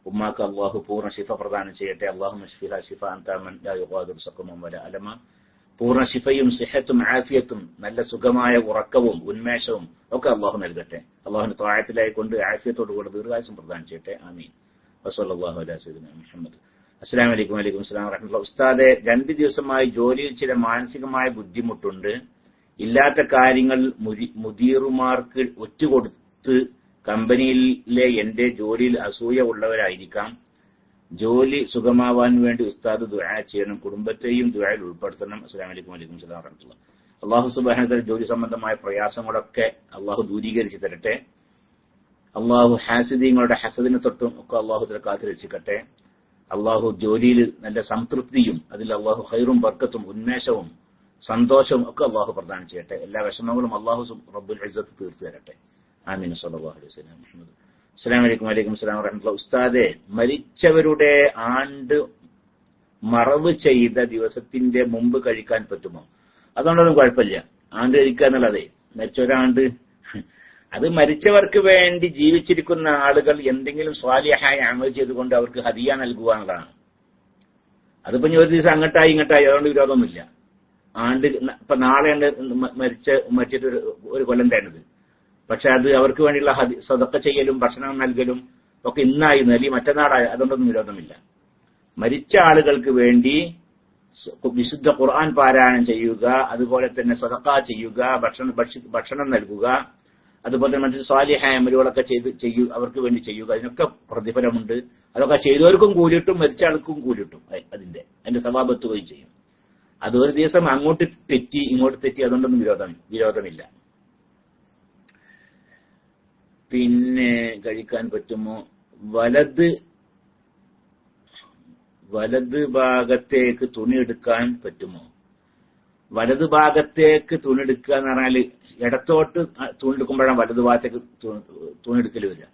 ഉമ്മാക്ക് അല്ലാഹു പൂർണ്ണ ശിഫ പ്രദാനം ചെയ്യട്ടെ. അല്ലാഹുമ്മ ശ്ഫിഹാ ശിഫാഅൻ തഅമൻ ലാ യുഗാദിറു സഖമൻ വലാ അലമ. പൂർണ്ണ ശിഫയും സിഹത്തും ആഫിയത്തും നല്ല സുഖമായ ഉറക്കവും ഉന്മേഷവും ഒക്കെ അല്ലാഹു നൽകട്ടെ. അല്ലാഹുവിന്റെ ത്വാഅത്തിലായി കൊണ്ട് ആഫിയത്തോടു കൂടെ ദീർഘായുസ്സും പ്രദാനം ചെയ്യട്ടെ. ആമീൻ. വസല്ലല്ലാഹു അലാ സയ്യിദിനാ മുഹമ്മദ്. അസ്സലാമു അലൈക്കും. വഅലൈക്കും അസ്സലാം വറഹ്മത്തുള്ളാഹി. ഉസ്താദേ, 2 ദിവസമായി ജോലിയിൽ ചില മാനസികമായ ബുദ്ധിമുട്ടുണ്ട്. ഇല്ലാത്ത കാര്യങ്ങൾ മുദീറുമാർക്ക് ഒറ്റുകൊടുത്ത് കമ്പനിയിലെ എന്റെ ജോലിയിൽ അസൂയ ഉള്ളവരായിരിക്കാം. ജോലി സുഖമാവാൻ വേണ്ടി ഉസ്താദ് ദുആ ചെയ്യണം, കുടുംബത്തെയും ദുആയിൽ ഉൾപ്പെടുത്തണം. അസ്സലാമു അലൈക്കും വലൈക്കും സലാം വറഹ്മത്തുള്ളാഹി. അല്ലാഹു സുബ്ഹാനഹു വ തആല ജോലി സംബന്ധമായ പ്രയാസങ്ങളൊക്കെ അല്ലാഹു ദൂരീകരിച്ചു തരട്ടെ. അല്ലാഹു ഹാസിദീങ്ങളുടെ ഹസദിനെ തൊട്ടും ഒക്കെ അല്ലാഹു തആല കാത്തുരക്ഷിക്കട്ടെ. അല്ലാഹു ജോലിയിൽ നല്ല സംതൃപ്തിയും അതിൽ അല്ലാഹു ഖൈറും ബർക്കത്തും ഉന്മേഷവും സന്തോഷവും ഒക്കെ അല്ലാഹു പ്രദാനം ചെയ്യട്ടെ. എല്ലാ വിഷമങ്ങളും അല്ലാഹു റബ്ബുൽ ഇസ്സത്ത് തീർത്തു തരട്ടെ. ആമീൻ. സല്ലല്ലാഹു അലൈഹി വസല്ലം. മുഹമ്മദ്. അസ്സലാമു അലൈക്കും വലൈക്കും സലാം വറഹ്മത്തുള്ളാഹി. ഉസ്താദേ, മരിച്ചവരുടെ ആണ്ട് മറവ് ചെയ്ത ദിവസത്തിന്റെ മുമ്പ് കഴിക്കാൻ പറ്റുമോ? അതുകൊണ്ടൊന്നും കുഴപ്പമില്ല. ആണ്ട് കഴിക്കുക എന്നുള്ളതേ, മരിച്ചവരാണ്ട് അത് മരിച്ചവർക്ക് വേണ്ടി ജീവിച്ചിരിക്കുന്ന ആളുകൾ എന്തെങ്കിലും സ്വാലിഹായ അമൽ ചെയ്തുകൊണ്ട് അവർക്ക് ഹദിയ നൽകുക എന്നുള്ളതാണ്. അതിപ്പോ ഒരു ദിവസം അങ്ങട്ടായി ഇങ്ങട്ടായി, അതുകൊണ്ട് വിരോധമൊന്നുമില്ല. ആണ്ട് ഇപ്പൊ നാളെയാണ് മരിച്ചിട്ട് ഒരു കൊല്ലം തേണ്ടത്. പക്ഷെ അത് അവർക്ക് വേണ്ടിയുള്ള സദഖ ചെയ്യലും ഭക്ഷണം നൽകലും ഒക്കെ ഇന്നായിരുന്നു, അല്ലെങ്കിൽ മറ്റന്നാളായി, അതുകൊണ്ടൊന്നും വിരോധമില്ല. മരിച്ച ആളുകൾക്ക് വേണ്ടി വിശുദ്ധ ഖുർആൻ പാരായണം ചെയ്യുക, അതുപോലെ തന്നെ സദഖ ചെയ്യുക, ഭക്ഷണം നൽകുക, അതുപോലെ തന്നെ മറ്റു സ്വാലിഹായ അമലുകളൊക്കെ അവർക്ക് വേണ്ടി ചെയ്യുക. അതിനൊക്കെ പ്രതിഫലമുണ്ട്. അതൊക്കെ ചെയ്തവർക്കും കൂലിട്ടും മരിച്ച ആൾക്കും കൂലിട്ടും. അതിന്റെ സവാബ് എത്തുകയും ചെയ്യും. അത് ഒരു ദിവസം അങ്ങോട്ട് തെറ്റി ഇങ്ങോട്ട് തെറ്റി, അതുകൊണ്ടൊന്നും വിരോധമില്ല. പിന്നെ കഴിക്കാൻ പറ്റുമോ? വലത് ഭാഗത്തേക്ക് തുണി എടുക്കാൻ പറ്റുമോ? വലതു ഭാഗത്തേക്ക് തുണി എടുക്കുക എന്ന് പറഞ്ഞാല് ഇടത്തോട്ട് തുണി എടുക്കുമ്പോഴാണ് വലതു ഭാഗത്തേക്ക് തുണി എടുക്കൽ വരിക.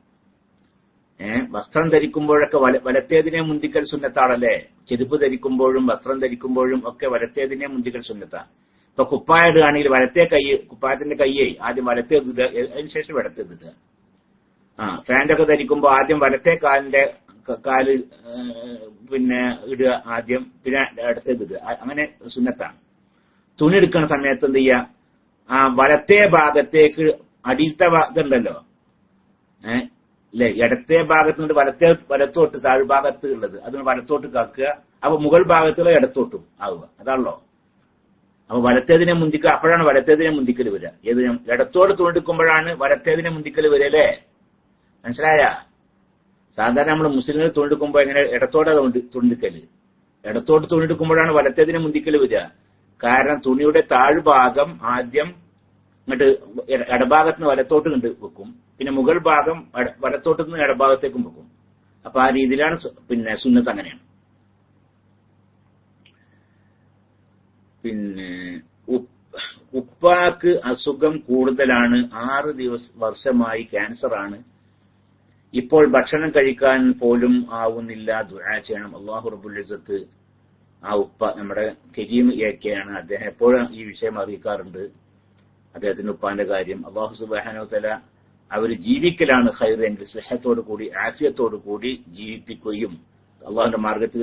വസ്ത്രം ധരിക്കുമ്പോഴൊക്കെ വലത്തേതിനെ മുന്തിക്കൽ സുന്നത്താണല്ലേ. ചെരുപ്പ് ധരിക്കുമ്പോഴും വസ്ത്രം ധരിക്കുമ്പോഴും ഒക്കെ വലത്തേതിനെ മുന്തിക്കൽ സുന്നത്താണ്. ഇപ്പൊ കുപ്പായ ഇടുകയാണെങ്കിൽ കുപ്പായത്തിന്റെ കയ്യേ ആദ്യം വലത്തേ ഇടുക, അതിനുശേഷം ഇടത്തേത് ഇടുക. ഫാൻ്റൊക്കെ ധരിക്കുമ്പോൾ ആദ്യം വലത്തെ കാല് പിന്നെ ഇടുക ആദ്യം, പിന്നെ ഇടത്തേത് ഇടുക. അങ്ങനെ സുന്നത്താണ്. തുണി എടുക്കുന്ന സമയത്ത് എന്ത് ചെയ്യുക? വലത്തെ ഭാഗത്തേക്ക് അടിയിലത്തെ ഇതുണ്ടല്ലോ, അല്ലെ, ഇടത്തെ ഭാഗത്ത് നിന്ന് വലത്തോട്ട് താഴ്ഭാഗത്ത് ഉള്ളത് അതിന് വലത്തോട്ട് കാക്കുക. അപ്പൊ മുകൾ ഭാഗത്തുള്ള ഇടത്തോട്ടും ആവുക. അതാണല്ലോ. അപ്പൊ വലത്തേതിനെ മുന്തിക്കുക. അപ്പോഴാണ് വലത്തേതിനെ മുന്തിക്കൽ വരിക. ഏത് ഇടത്തോട് തുണിയെടുക്കുമ്പോഴാണ് വലത്തേതിനെ മുന്തിക്കൽ വരിക അല്ലേ? മനസ്സിലായ? സാധാരണ നമ്മൾ മുസ്ലിങ്ങൾ തുണിയെടുക്കുമ്പോൾ എങ്ങനെ ഇടത്തോടെ തുണിയെടുക്കല്? ഇടത്തോട്ട് തുണിയെടുക്കുമ്പോഴാണ് വലത്തേതിനെ മുന്തിക്കൽ വരിക. കാരണം തുണിയുടെ താഴ്ഭാഗം ആദ്യം ഇങ്ങോട്ട് ഇടഭാഗത്ത് നിന്ന് വലത്തോട്ട് കണ്ട് വെക്കും, പിന്നെ മുകൾ ഭാഗം വലത്തോട്ട് നിന്ന് ഇടഭാഗത്തേക്കും വെക്കും. അപ്പൊ ആ രീതിയിലാണ് പിന്നെ സുന്നത്ത്. അങ്ങനെയാണ്. പിന്നെ ഉപ്പാക്ക് അസുഖം കൂടുതലാണ്, 6 വർഷമായി ക്യാൻസറാണ്. ഇപ്പോൾ ഭക്ഷണം കഴിക്കാൻ പോലും ആവുന്നില്ല. ദുആ ചെയ്യണം. അല്ലാഹു റബ്ബുൽ ഇസ്സത്ത് ആ ഉപ്പ നമ്മുടെ കരീം ഏക്കയാണ്. അദ്ദേഹം എപ്പോഴും ഈ വിഷയം അറിയിക്കാറുണ്ട്. അദ്ദേഹത്തിന്റെ ഉപ്പാന്റെ കാര്യം അല്ലാഹു സുബ്ഹാനഹു വ തആല അവർ ജീവിക്കലാണ് ഖൈർ എങ്കിൽ സിഹത്തോടു കൂടി ആഫിയത്തോടു കൂടി ജീവിപ്പിക്കുകയും അള്ളാഹുന്റെ മാർഗത്തിൽ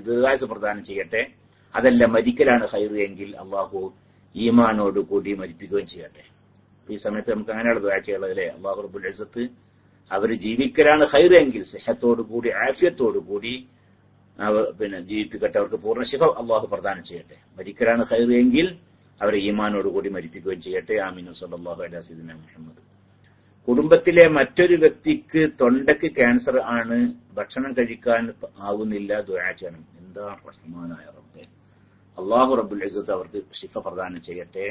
ദീർഘായുസ്സ് പ്രദാനം ചെയ്യട്ടെ. അതല്ല മരിക്കലാണ് ഖൈർ എങ്കിൽ അള്ളാഹു ഈമാനോട് കൂടി മരിപ്പിക്കുകയും ചെയ്യട്ടെ. ഈ സമയത്ത് നമുക്ക് അങ്ങനെയുള്ള ദുആ ചെയ്യാനുള്ളതല്ലേ. അല്ലാഹു റബ്ബുൽ ഇസ്സത്ത് അവർ ജീവിക്കലാണ് ഖൈർ എങ്കിൽ സിഹത്തോടു കൂടി ആഫിയത്തോടു കൂടി പിന്നെ ജീവിപ്പിക്കട്ടെ. അവർക്ക് പൂർണ്ണ ശിഫ അള്ളാഹു പ്രദാനം ചെയ്യട്ടെ. മരിക്കലാണ് ഖൈർ എങ്കിൽ അവരെ ഈമാനോടുകൂടി മരിപ്പിക്കുകയും ചെയ്യട്ടെ. ആമീൻ. സല്ലല്ലാഹു അലൈഹി സയ്യിദിനാ മുഹമ്മദ്. കുടുംബത്തിലെ മറ്റൊരു വ്യക്തിക്ക് തൊണ്ടയ്ക്ക് ക്യാൻസർ ആണ്, ഭക്ഷണം കഴിക്കാൻ ആവുന്നില്ല, ദുആ ചെയ്യണം. എന്താ റഹ്മാനായ റബ്ബേ, അല്ലാഹു റബ്ബുൽ ഇസ്സത്ത് അവർക്ക് ശിഫ പ്രദാനം ചെയ്യട്ടെ.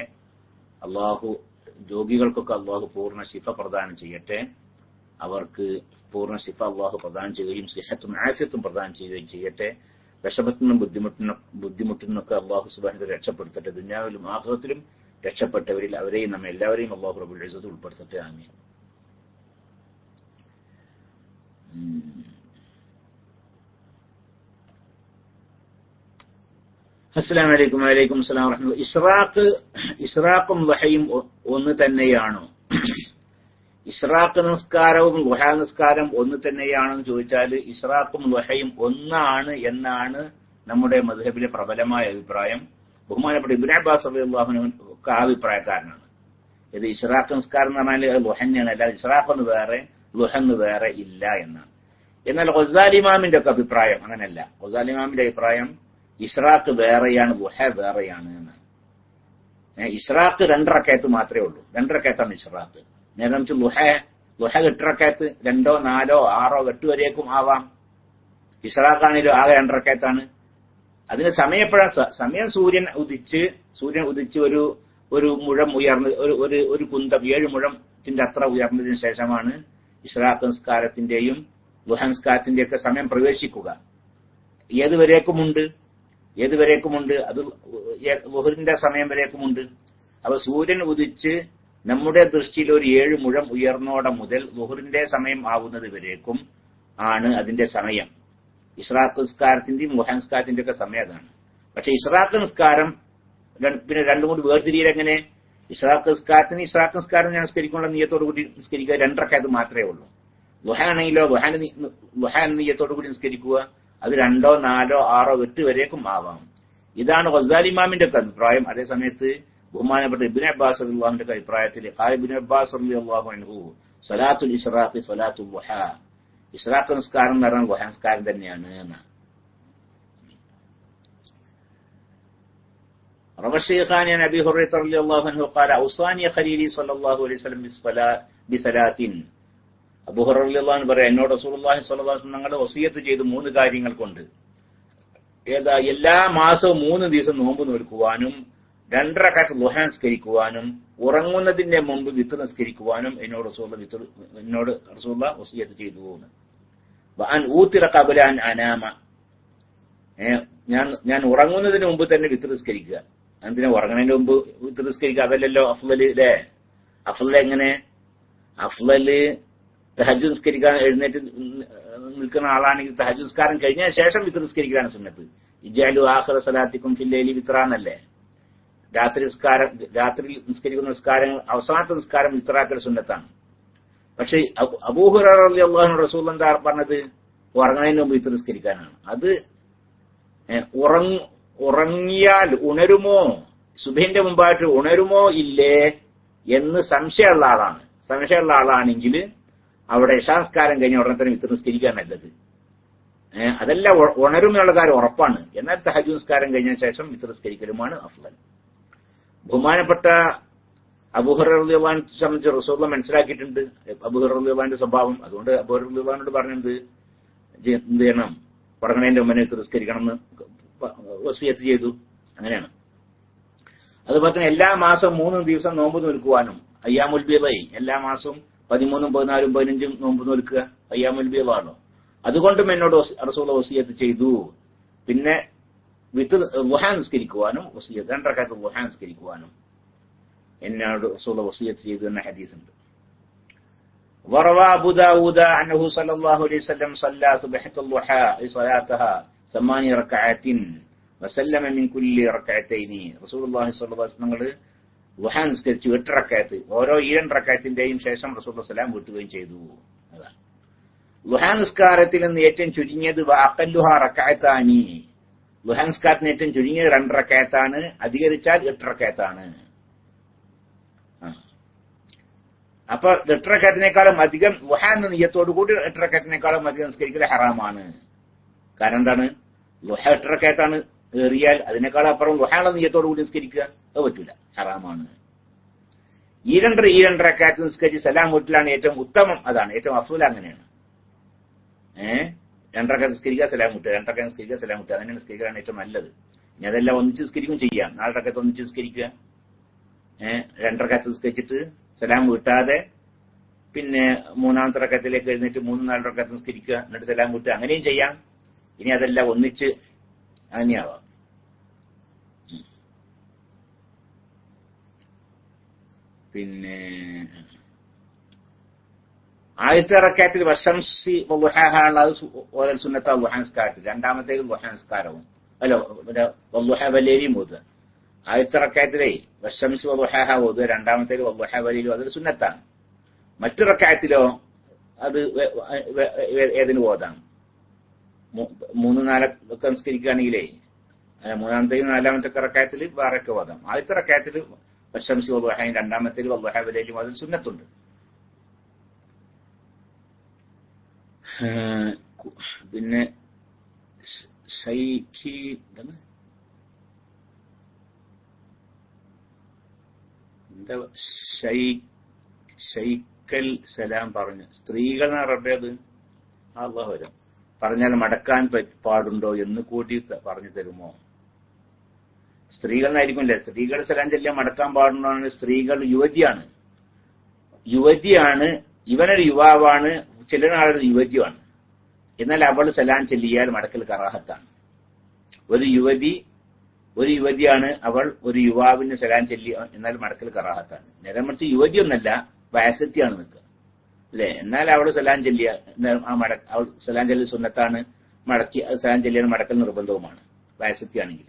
അല്ലാഹു രോഗികൾക്കൊക്കെ അല്ലാഹു പൂർണ്ണ ശിഫ പ്രദാനം ചെയ്യട്ടെ. അവർക്ക് പൂർണ്ണ ശിഫ അല്ലാഹു പ്രദാനം ചെയ്യുകയും സിഹത്തും ആഫിയത്തും പ്രദാനം ചെയ്യുകയും ചെയ്യട്ടെ. വിഷമത്തിനും ബുദ്ധിമുട്ടിനൊക്കെ അല്ലാഹു സുബ്ഹാനഹു വ തആല രക്ഷപ്പെടുത്തട്ടെ. ദുനിയാവിലും ആഖിറത്തിലും രക്ഷപ്പെട്ടവരിൽ അവരെയും നമ്മെ എല്ലാവരെയും അല്ലാഹു റബ്ബുൽ ഇസ്സത്ത് ഉൾപ്പെടുത്തട്ടെ. ആമീൻ. അസ്സലാമു അലൈക്കും. വഅലൈക്കും അസ്സലാം വറഹ്മത്തുള്ളാഹി. ഇസ്റാഖും വഹയും ഒന്ന് തന്നെയാണോ? ഇസ്റാഖ് നിസ്കാരവും ളുഹ നിസ്കാരം ഒന്ന് തന്നെയാണെന്ന് ചോദിച്ചാൽ ഇസ്റാഖും ളുഹയും ഒന്നാണ് എന്നാണ് നമ്മുടെ മദ്ഹബിലെ പ്രബലമായ അഭിപ്രായം. ബഹുമാനപ്പെട്ട ഇബ്നു അബ്ബാസ് റളിയല്ലാഹു അൻഹു ഒക്കെ ആ അഭിപ്രായക്കാരനാണ്. ഇത് ഇസ്റാഖ് നിസ്കാരം എന്ന് പറഞ്ഞാൽ അത് ളുഹന്നെയാണ്, അല്ലാതെ ഇസ്റാഖ് എന്ന് വേറെ ളുഹ എന്ന് വേറെ ഇല്ല എന്നാണ്. എന്നാൽ ഗസാലി ഇമാമിന്റെ ഒക്കെ അഭിപ്രായം അങ്ങനെയല്ല. ഗസാലി ഇമാമിന്റെ അഭിപ്രായം ഇസ്റാഖ് വേറെയാണ്, ളുഹ വേറെയാണ് എന്നാണ്. ഇസ്റാഖ് 2 റക്അത്ത് മാത്രമേ ഉള്ളൂ. 2 റക്അത്താണ് ഇസ്റാഖ്. നേരെ ലുഹ 8 റക്അത്ത് 2, 4, 6, 8 വരേക്കും ആവാം. ഇഷ്റാഖാണെങ്കിലും ആകെ 2 റക്അത്താണ്. അതിന് സമയം എപ്പോഴാണ്? സമയം സൂര്യൻ ഉദിച്ച് ഒരു മുഴം ഉയർന്ന് ഒരു കുന്തം 7 മുഴത്തിന്റെ അത്ര ഉയർന്നതിന് ശേഷമാണ് ഇഷ്റാഖ് നിസ്കാരത്തിന്റെയും ളുഹ നിസ്കാരത്തിന്റെയും ഒക്കെ സമയം പ്രവേശിക്കുക. ഏതുവരേക്കുമുണ്ട്? അത് ളുഹറിന്റെ സമയം വരേക്കുമുണ്ട്. അപ്പൊ സൂര്യൻ ഉദിച്ച് നമ്മുടെ ദൃഷ്ടിയിൽ ഒരു 7 മുഴം ഉയർന്നോടെ മുതൽ ളുഹറിന്റെ സമയം ആവുന്നത് വരേക്കും ആണ് അതിന്റെ സമയം. ഇഷ്റാഖ് നിസ്കാരത്തിന്റെയും ളുഹ നിസ്കാരത്തിന്റെയും ഒക്കെ സമയം അതാണ്. പക്ഷെ ഇഷ്റാഖ് നിസ്കാരം പിന്നെ രണ്ടും കൂടി വേർതിരിയലെങ്ങനെ? ഇഷ്റാഖ് നിസ്കാരം ഞാൻ നിസ്കരിക്കാനുള്ള നിയ്യത്തോടു കൂടി നിസ്കരിക്കുക, 2 റക്അത്ത് മാത്രമേ ഉള്ളൂ. ളുഹ ആണെങ്കിലോ ളുഹ എന്ന നിയ്യത്തോടു കൂടി നിസ്കരിക്കുക, അത് 2, 4, 6, 8 വരേക്കും ആവാം. ഇതാണ് ഗസാലി ഇമാമിന്റെ ഒക്കെ അഭിപ്രായം. അതേസമയത്ത് ബഹുമാനപ്പെട്ട ഇബ്നു അബ്ബാസ് റളിയല്ലാഹുവിന്റെ അഭിപ്രായത്തിൽ ഇബ്നു അബ്ബാസ് റളിയല്ലാഹു അൻഹു സലാത്തുൽ ഇശ്റാഖി സലാത്തുൽ ളുഹ, ഇശ്റാഖ് നിസ്കാരം എന്ന് പറഞ്ഞാൽ ളുഹ നിസ്കാരം തന്നെയാണ് എന്നാണ്. روى الشيخان عن ابي هريره رضي الله عنه قال اوصاني خليلي صلى الله عليه وسلم بثلاث. അബൂ ഹുറൈറ റളിയല്ലാഹു അൻഹു പറയാം, എന്നോട് റസൂലുള്ളാഹി സ്വല്ലല്ലാഹു അലൈഹി വസല്ലം ഞങ്ങൾ വസിയത്ത് ചെയ്തു 3 കാര്യങ്ങൾ കൊണ്ട്. എല്ലാ മാസവും 3 ദിവസം നോമ്പ് നോൽക്കുവാനും 2 റക്അത്ത് ളുഹ നിസ്കരിക്കുവാനും ഉറങ്ങുന്നതിന്റെ മുമ്പ് വിത്ർ നിസ്കരിക്കുവാനും എന്നോട് റസൂലുള്ളാഹി വസിയത്ത് ചെയ്തു. വഅൻ ഊതിറ ഖബല അൻ അനാമ, ഞാൻ ഉറങ്ങുന്നതിന് മുമ്പ് തന്നെ വിത്ർ നിസ്കരിക്കുക. എന്തിനാ ഉറങ്ങുന്നതിന് മുമ്പ് വിത്ർ നിസ്കരിക്കുക? അതല്ലല്ലോ അഫ്ളൽ അല്ലേ? അഫ്ളൽ എങ്ങനെ? അഫ്ളല് തഹജ്ജുദ് നിസ്കരിക്കാൻ എഴുന്നേറ്റ് നിൽക്കുന്ന ആളാണെങ്കിൽ തഹജ്ജുദ് നിസ്കാരം കഴിഞ്ഞ ശേഷം വിത്ർ നിസ്കരിക്കുകയാണ് സുന്നത്ത്. ഇജ്അലു ആഖിറ സലാത്തിക്കും ഫിൽ ലൈലി വിത്റാന്നല്ലേ? രാത്രിയിൽ നിസ്കരിക്കുന്ന നിസ്കാരങ്ങൾ അവസാനത്തെ നിസ്കാരം വിത്റാക്കൽ സുന്നത്താണ്. പക്ഷെ അബൂ ഹുറൈറ റളിയല്ലാഹു അൻഹു റസൂൽ എന്താ പറഞ്ഞത്? ഉറങ്ങുന്നതിന് മുമ്പ് വിത്ർ നിസ്കരിക്കാനാണ്. അത് ഉറങ്ങിയാൽ ഉണരുമോ, സുബഹിന്റെ മുമ്പായിട്ട് ഉണരുമോ ഇല്ലേ എന്ന് സംശയമുള്ള ആളാണെങ്കിൽ അവിടെ ഇശാസ്കാരം കഴിഞ്ഞ ഉടനെ തന്നെ വിത്ർ നിസ്കരിക്കാൻ നല്ലത്. അതല്ല ഉണരുമെന്നുള്ള കാര്യം ഉറപ്പാണ്. എന്നാൽ തഹജ്ജുദ് നിസ്കാരം കഴിഞ്ഞ ശേഷം വിത്ർ നിസ്കരിക്കലുമാണ് അഫ്ളൽ. ബഹുമാനപ്പെട്ട അബൂ ഹുറൈറ റളിയല്ലാഹു അൻഹു സംബന്ധിച്ച് റസൂലുള്ളാഹി മനസ്സിലാക്കിയിട്ടുണ്ട് അബൂ ഹുറൈറ റളിയല്ലാഹുവിന്റെ സ്വഭാവം. അതുകൊണ്ട് അബൂ ഹുറൈറ റളിയല്ലാഹുവിനോട് പറഞ്ഞത് എന്ത് ചെയ്യണം? ഉറങ്ങണേന്റെ മുന്നേ വിത്ർ നിസ്കരിക്കണം എന്ന് വസിയത്ത് ചെയ്തു. അങ്ങനെയാണ്. അതുപോലെ തന്നെ എല്ലാ മാസവും 3 ദിവസം നോമ്പ് നോൽക്കുവാനും, അയ്യാമുൽ ബീള് എല്ലാ മാസവും 13, 14, 15 നോമ്പ് നോൽക്കുക അയ്യാമുൽ ബീളാണോ. അതുകൊണ്ടും എന്നോട് റസൂലുള്ളാഹി വസിയത്ത് ചെയ്തു. പിന്നെ വിത്ർ ളുഹ നിസ്കരിക്കുവാനും വസിയത്ത്, 2 റക്അത്ത് ളുഹ നിസ്കരിക്കുവാനും എന്നോട് റസൂലുള്ളാഹി വസിയത്ത് ചെയ്തു എന്ന ഹദീസുണ്ട്. وروى أبو داود أنه صلى الله عليه وسلم صلى صبحة الضحى أي صلاتها 8 ركعات وسلم من كل ركعتين. رسول الله صلى الله عليه وسلم ളുഹ നിസ്കരിച്ചു 8 റക്അത്ത്. ഓരോ 2 റക്അത്തിന്റെയും ശേഷം റസൂലുള്ളാഹി സലാം വീട്ടുകയും ചെയ്തു. അതാണ് ളുഹ നിസ്കാരത്തിൽ നിന്ന് ഏറ്റവും ചുരുങ്ങിയത് വഅഖല്ലുഹ റക്അത്താനി. ളുഹ നിസ്കാരത്തിന് ഏറ്റവും ചുരുങ്ങിയത് 2 റക്അത്താണ്, അധികരിച്ചാൽ 8 റക്അത്താണ്. അപ്പൊ 8 റക്അത്തിനേക്കാളും അധികം ളുഹ എന്ന നിയ്യത്തോടു കൂടി 8 റക്അത്തിനേക്കാളും അധികം നിസ്കരിക്കൽ ഹറാമാണ്. കാരണം എന്താണ്? ളുഹ 8 റക്അത്താണ്, ഏറിയാൽ അതിനേക്കാളും അപ്പുറം ളുഹ എന്ന നിയ്യത്തോടു കൂടി നിസ്കരിക്കുക അത് പറ്റൂല, ഹറാമാണ്. ഈ 2 റക്അത്ത് നിസ്കരിച്ച് സലാം വീട്ടിലാണ് ഏറ്റവും ഉത്തമം. അതാണ് ഏറ്റവും അഫ്ളൽ. അങ്ങനെയാണ് 2 റക്അത്ത് നിസ്കരിക്കുക സലാം വീട്ടുക, 2 റക്അത്ത് നിസ്കരിക്കുക സലാം വീട്ടുക, അങ്ങനെ നിസ്കരിക്കുകയാണ് ഏറ്റവും നല്ലത്. ഇനി അതെല്ലാം ഒന്നിച്ച് നിസ്കരിക്കും ചെയ്യാം. 4 റക്അത്ത് ഒന്നിച്ച് നിസ്കരിക്കുക, 2 റക്അത്ത് നിസ്കരിച്ചിട്ട് സലാം വീട്ടാതെ പിന്നെ 3ാമത്തെ റക്അത്തിലേക്ക് എഴുന്നേറ്റ് 3, 4 റക്അത്ത് നിസ്കരിക്കുക, എന്നിട്ട് സലാം വീട്ടുക, അങ്ങനെയും ചെയ്യാം. ഇനി അതെല്ലാം ഒന്നിച്ച് അങ്ങനെയാവാം. പിന്നെ ആദ്യത്തെ റക്അത്തിൽ വശംസി വളുഹാഹാണ്, അത് ഓരോ സുന്നത്ത ളുഹ നിസ്കാരത്തിൽ. 2ാമത്തേക്ക് ളുഹ നിസ്കാരവും വളുഹ വലൈലിയും ഓതുക. ആദ്യത്തെ റക്അത്തിലെ വശംസി വളുഹാഹ ഓതുക, 2ാമത്തേക്ക് വളുഹ വലൈലും അതൊരു സുന്നത്താണ്. മറ്റു റക്അത്തിലോ അത് ഏതിന് ഓതാം? 3, 4 ഒക്കെ നിസ്കരിക്കുകയാണെങ്കിലേ 3ാമത്തേക്കും 4ാമത്തെ റക്അത്തിൽ വേറെയൊക്കെ ഓതാം. ആദ്യത്തെ റക്അത്തിൽ വശംസി വളുഹായും 2ാമത്തേക്ക് വളുഹ വലൈലും അതിൽ സുന്നത്തുണ്ട്. പിന്നെ ഷൈക്കൽ സലാം പറഞ്ഞു. സ്ത്രീകൾ റബ്ബേത് അല്ലാഹു വരും. പറഞ്ഞാൽ മടക്കാൻ പാടുണ്ടോ എന്ന് കൂട്ടി പറഞ്ഞു തരുമോ? സ്ത്രീകളായിരിക്കുമല്ലേ, സ്ത്രീകൾ സലാം ചെല്ലാൻ മടക്കാൻ പാടുണ്ടോ? സ്ത്രീകൾ യുവതിയാണ്, ഇവനൊരു യുവാവാണ്, ചെല്ലുന്ന ആളൊരു യുവതിയാണ്. എന്നാൽ അവൾ സലാം ചെല്ലിയാൽ മടക്കൽ കറാഹത്താണ്. ഒരു യുവതിയാണ് അവൾ, ഒരു യുവാവിന് സലാം ചെല്ലി എന്നാൽ മടക്കൽ കറാഹത്താണ്. നേരെ മറിച്ച് യുവതിയൊന്നല്ല, വയസ്സത്തിയാണ് നിൽക്കുക അല്ലെ. എന്നാൽ അവൾ സലാം ചെല്ലിയ അവൾ സലാം ചെല്ലൽ സുന്നത്താണ്, സലാം ചെല്ലിയാൽ മടക്കൽ നിർബന്ധവുമാണ് വയസ്സത്തിയാണെങ്കിൽ.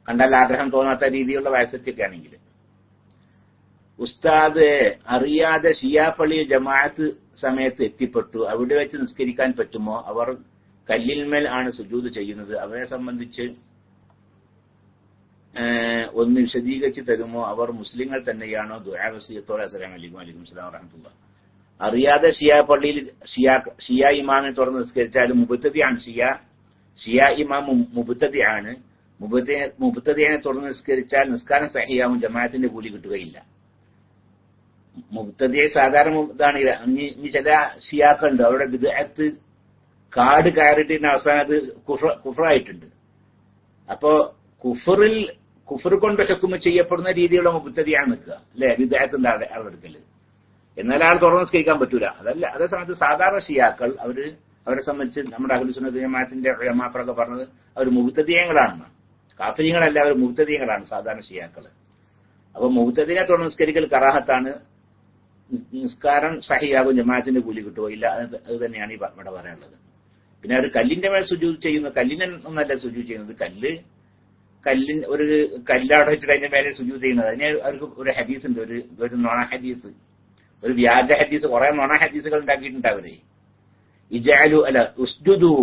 കണ്ടാൽ ആഗ്രഹം തോന്നാത്ത രീതിയിലുള്ള വയസ്സത്തിയൊക്കെ ആണെങ്കിൽ. ഉസ്താദ് അറിയാതെ ഷിയാപ്പള്ളി ജമാഅത്ത് സമയത്ത് എത്തിപ്പെട്ടു, അവിടെ വെച്ച് നിസ്കരിക്കാൻ പറ്റുമോ? അവർ കല്ലിന്മേൽ ആണ് സുജൂദ് ചെയ്യുന്നത്, അവരെ സംബന്ധിച്ച് ഒന്ന് വിശദീകരിച്ച് തരുമോ? അവർ മുസ്ലിങ്ങൾ തന്നെയാണോ? ദുആ വസിയത്തോടെ. അസ്സലാമു അലൈക്കും. വഅലൈക്കും അസ്സലാം വറഹ്മത്തുള്ളാഹി. അറിയാതെ ഷിയാ പള്ളിയിൽ ഷിയാ ഇമാമിനെ തുറന്ന് നിസ്കരിച്ചാലും മുബത്തദിയാണ്. ഷിയാ ഇമാം മുബത്തദിയാണ്. മുബത്തദിയെ തുറന്ന് നിസ്കരിച്ചാൽ നിസ്കാരം സഹിയാവും, ജമാഅത്തിന്റെ കൂലി കിട്ടുകയില്ല. മുബത്തദിയെ സാധാരണ ഇതാണ്. ഇനി ചില ഷിയാക്കളുണ്ട്, അവരുടെ ബിദ്അത്ത് കാട് കയറിയിട്ട് അവസാനം അത് കുഫറായിട്ടുണ്ട്. അപ്പോ കുഫർ കൊണ്ട് ഹുക്മ ചെയ്യപ്പെടുന്ന രീതിയിലുള്ള മുബത്തദിയാണ് നിൽക്കുക അല്ലെ, ബിദ്അത്തിന്റെ ആളെടുക്കല്. എന്നാൽ ആൾ തുറന്ന് നിസ്കരിക്കാൻ പറ്റൂല. അതേ സമയത്ത് സാധാരണ ഷിയാക്കൾ അവരെ സംബന്ധിച്ച് നമ്മുടെ അഹ്ലു സുന്നത്ത് ജമാഅത്തിന്റെ ഉലമാക്കളൊക്കെ പറഞ്ഞത് അവർ മുബത്തദിയങ്ങളാണ്, കാഫിര്യങ്ങളല്ല, അവർ മുബത്തദിയങ്ങളാണ് സാധാരണ ഷിയാക്കൾ. അപ്പൊ മുബത്തദിനെ തുറന്ന് നിസ്കരിക്കൽ കറാഹത്താണ്, നിസ്കാരം സഹിയാകും, ജമാഅത്തിന്റെ കൂലി കിട്ടുകയില്ല. അത് തന്നെയാണ് ഇവിടെ പറയാനുള്ളത്. പിന്നെ അവർ കല്ലിന്റെ മേൽ സുജൂദ് ചെയ്യുന്നു, കല്ലിനെ ഒന്നല്ല സുജൂദ് ചെയ്യുന്നത്, ഒരു കല്ലവിടെ വെച്ചിട്ട് അതിന്റെ മേലെ സുജൂദ് ചെയ്യുന്നത്. അതിന് അവർക്ക് ഒരു ഹദീസ് ഉണ്ട്, ഒരു നൊണ ഹദീസ്, ഒരു വ്യാജ ഹദീസ്, കുറെ നൊണ ഹദീസുകൾ ഉണ്ടാക്കിയിട്ടുണ്ട് അവര്. ഇജഅലു ഉസ്ജുദു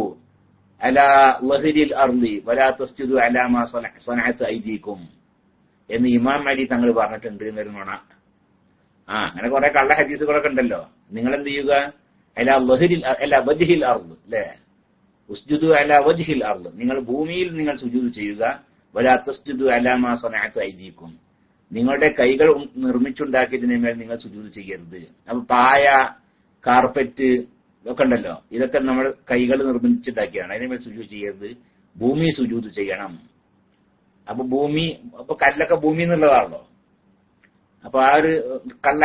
അലാ ലഹരിൽ അർളി വലാ തസ്ജുദു അലാ മാ സനഅത് ഐദീകും എന്ന് ഇമാം അലി തങ്ങൾ പറഞ്ഞിട്ടുണ്ട് എന്നൊരു നൊണ. അങ്ങനെ കുറെ കള്ള ഹദീസുകളൊക്കെ ഉണ്ടല്ലോ. നിങ്ങൾ എന്ത് ചെയ്യുക? അലാ വജ്ഹിൽ അർള് അല്ലെ, ഉസ്ജുദു അലാ വജ്ഹിൽ അർള്, നിങ്ങൾ ഭൂമിയിൽ നിങ്ങൾ സുജൂദ് ചെയ്യുക. വലാ തസ്ജുദു അലാ മാ സനഅത് ഐദീകും, നിങ്ങളുടെ കൈകൾ നിർമ്മിച്ചുണ്ടാക്കിയതിന് മേൽ നിങ്ങൾ സുജൂദ് ചെയ്യരുത്. അപ്പൊ പായ, കാർപ്പറ്റ് ഒക്കെ ഉണ്ടല്ലോ, ഇതൊക്കെ നമ്മൾ കൈകൾ നിർമ്മിച്ചുണ്ടാക്കിയാണ്, അതിനുമേൽ സുജൂദ് ചെയ്യരുത്, ഭൂമി സുജൂദ് ചെയ്യണം. അപ്പൊ കല്ലൊക്കെ ഭൂമി എന്നുള്ളതാണല്ലോ. അപ്പൊ ആ ഒരു കള്ള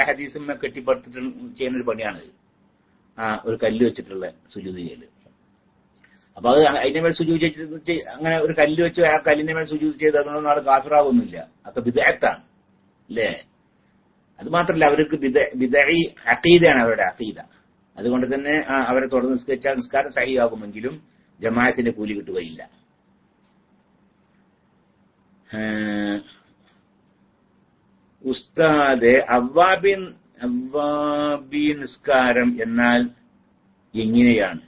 ഹദീസിനെ കെട്ടിപ്പടുത്തിട്ട് ചെയ്യുന്ന ഒരു പണിയാണ് ഒരു കല്ല് വെച്ചിട്ടുള്ള സുജൂദ് ചെയ്യല്. അപ്പൊ അത് അതിന്റെ മേൽ സുജൂദ് ചെയ്തിട്ട് അങ്ങനെ ഒരു കല്ല് വെച്ച് ആ കല്ലിന്റെ മേൽ സുജൂദ് ചെയ്ത് അതുകൊണ്ടൊന്നും ആൾ കാഫിറാവൊന്നുമില്ല. അതൊക്കെ ബിദ്അത്താണ് അല്ലേ. അത് മാത്രമല്ല, അവർക്ക് ബിദ്അഈ അഖീദയാണ് അവരുടെ അഖീദ. അതുകൊണ്ട് തന്നെ അവരെ തുടർന്ന് നിസ്കരിച്ചാൽ നിസ്കാരം സഹിയാകുമെങ്കിലും ജമാഅത്തിന്റെ കൂലി കിട്ടുകയില്ല. ഉസ്താദ് അവ്വാബി നിസ്കാരം എന്നാൽ എങ്ങനെയാണ്?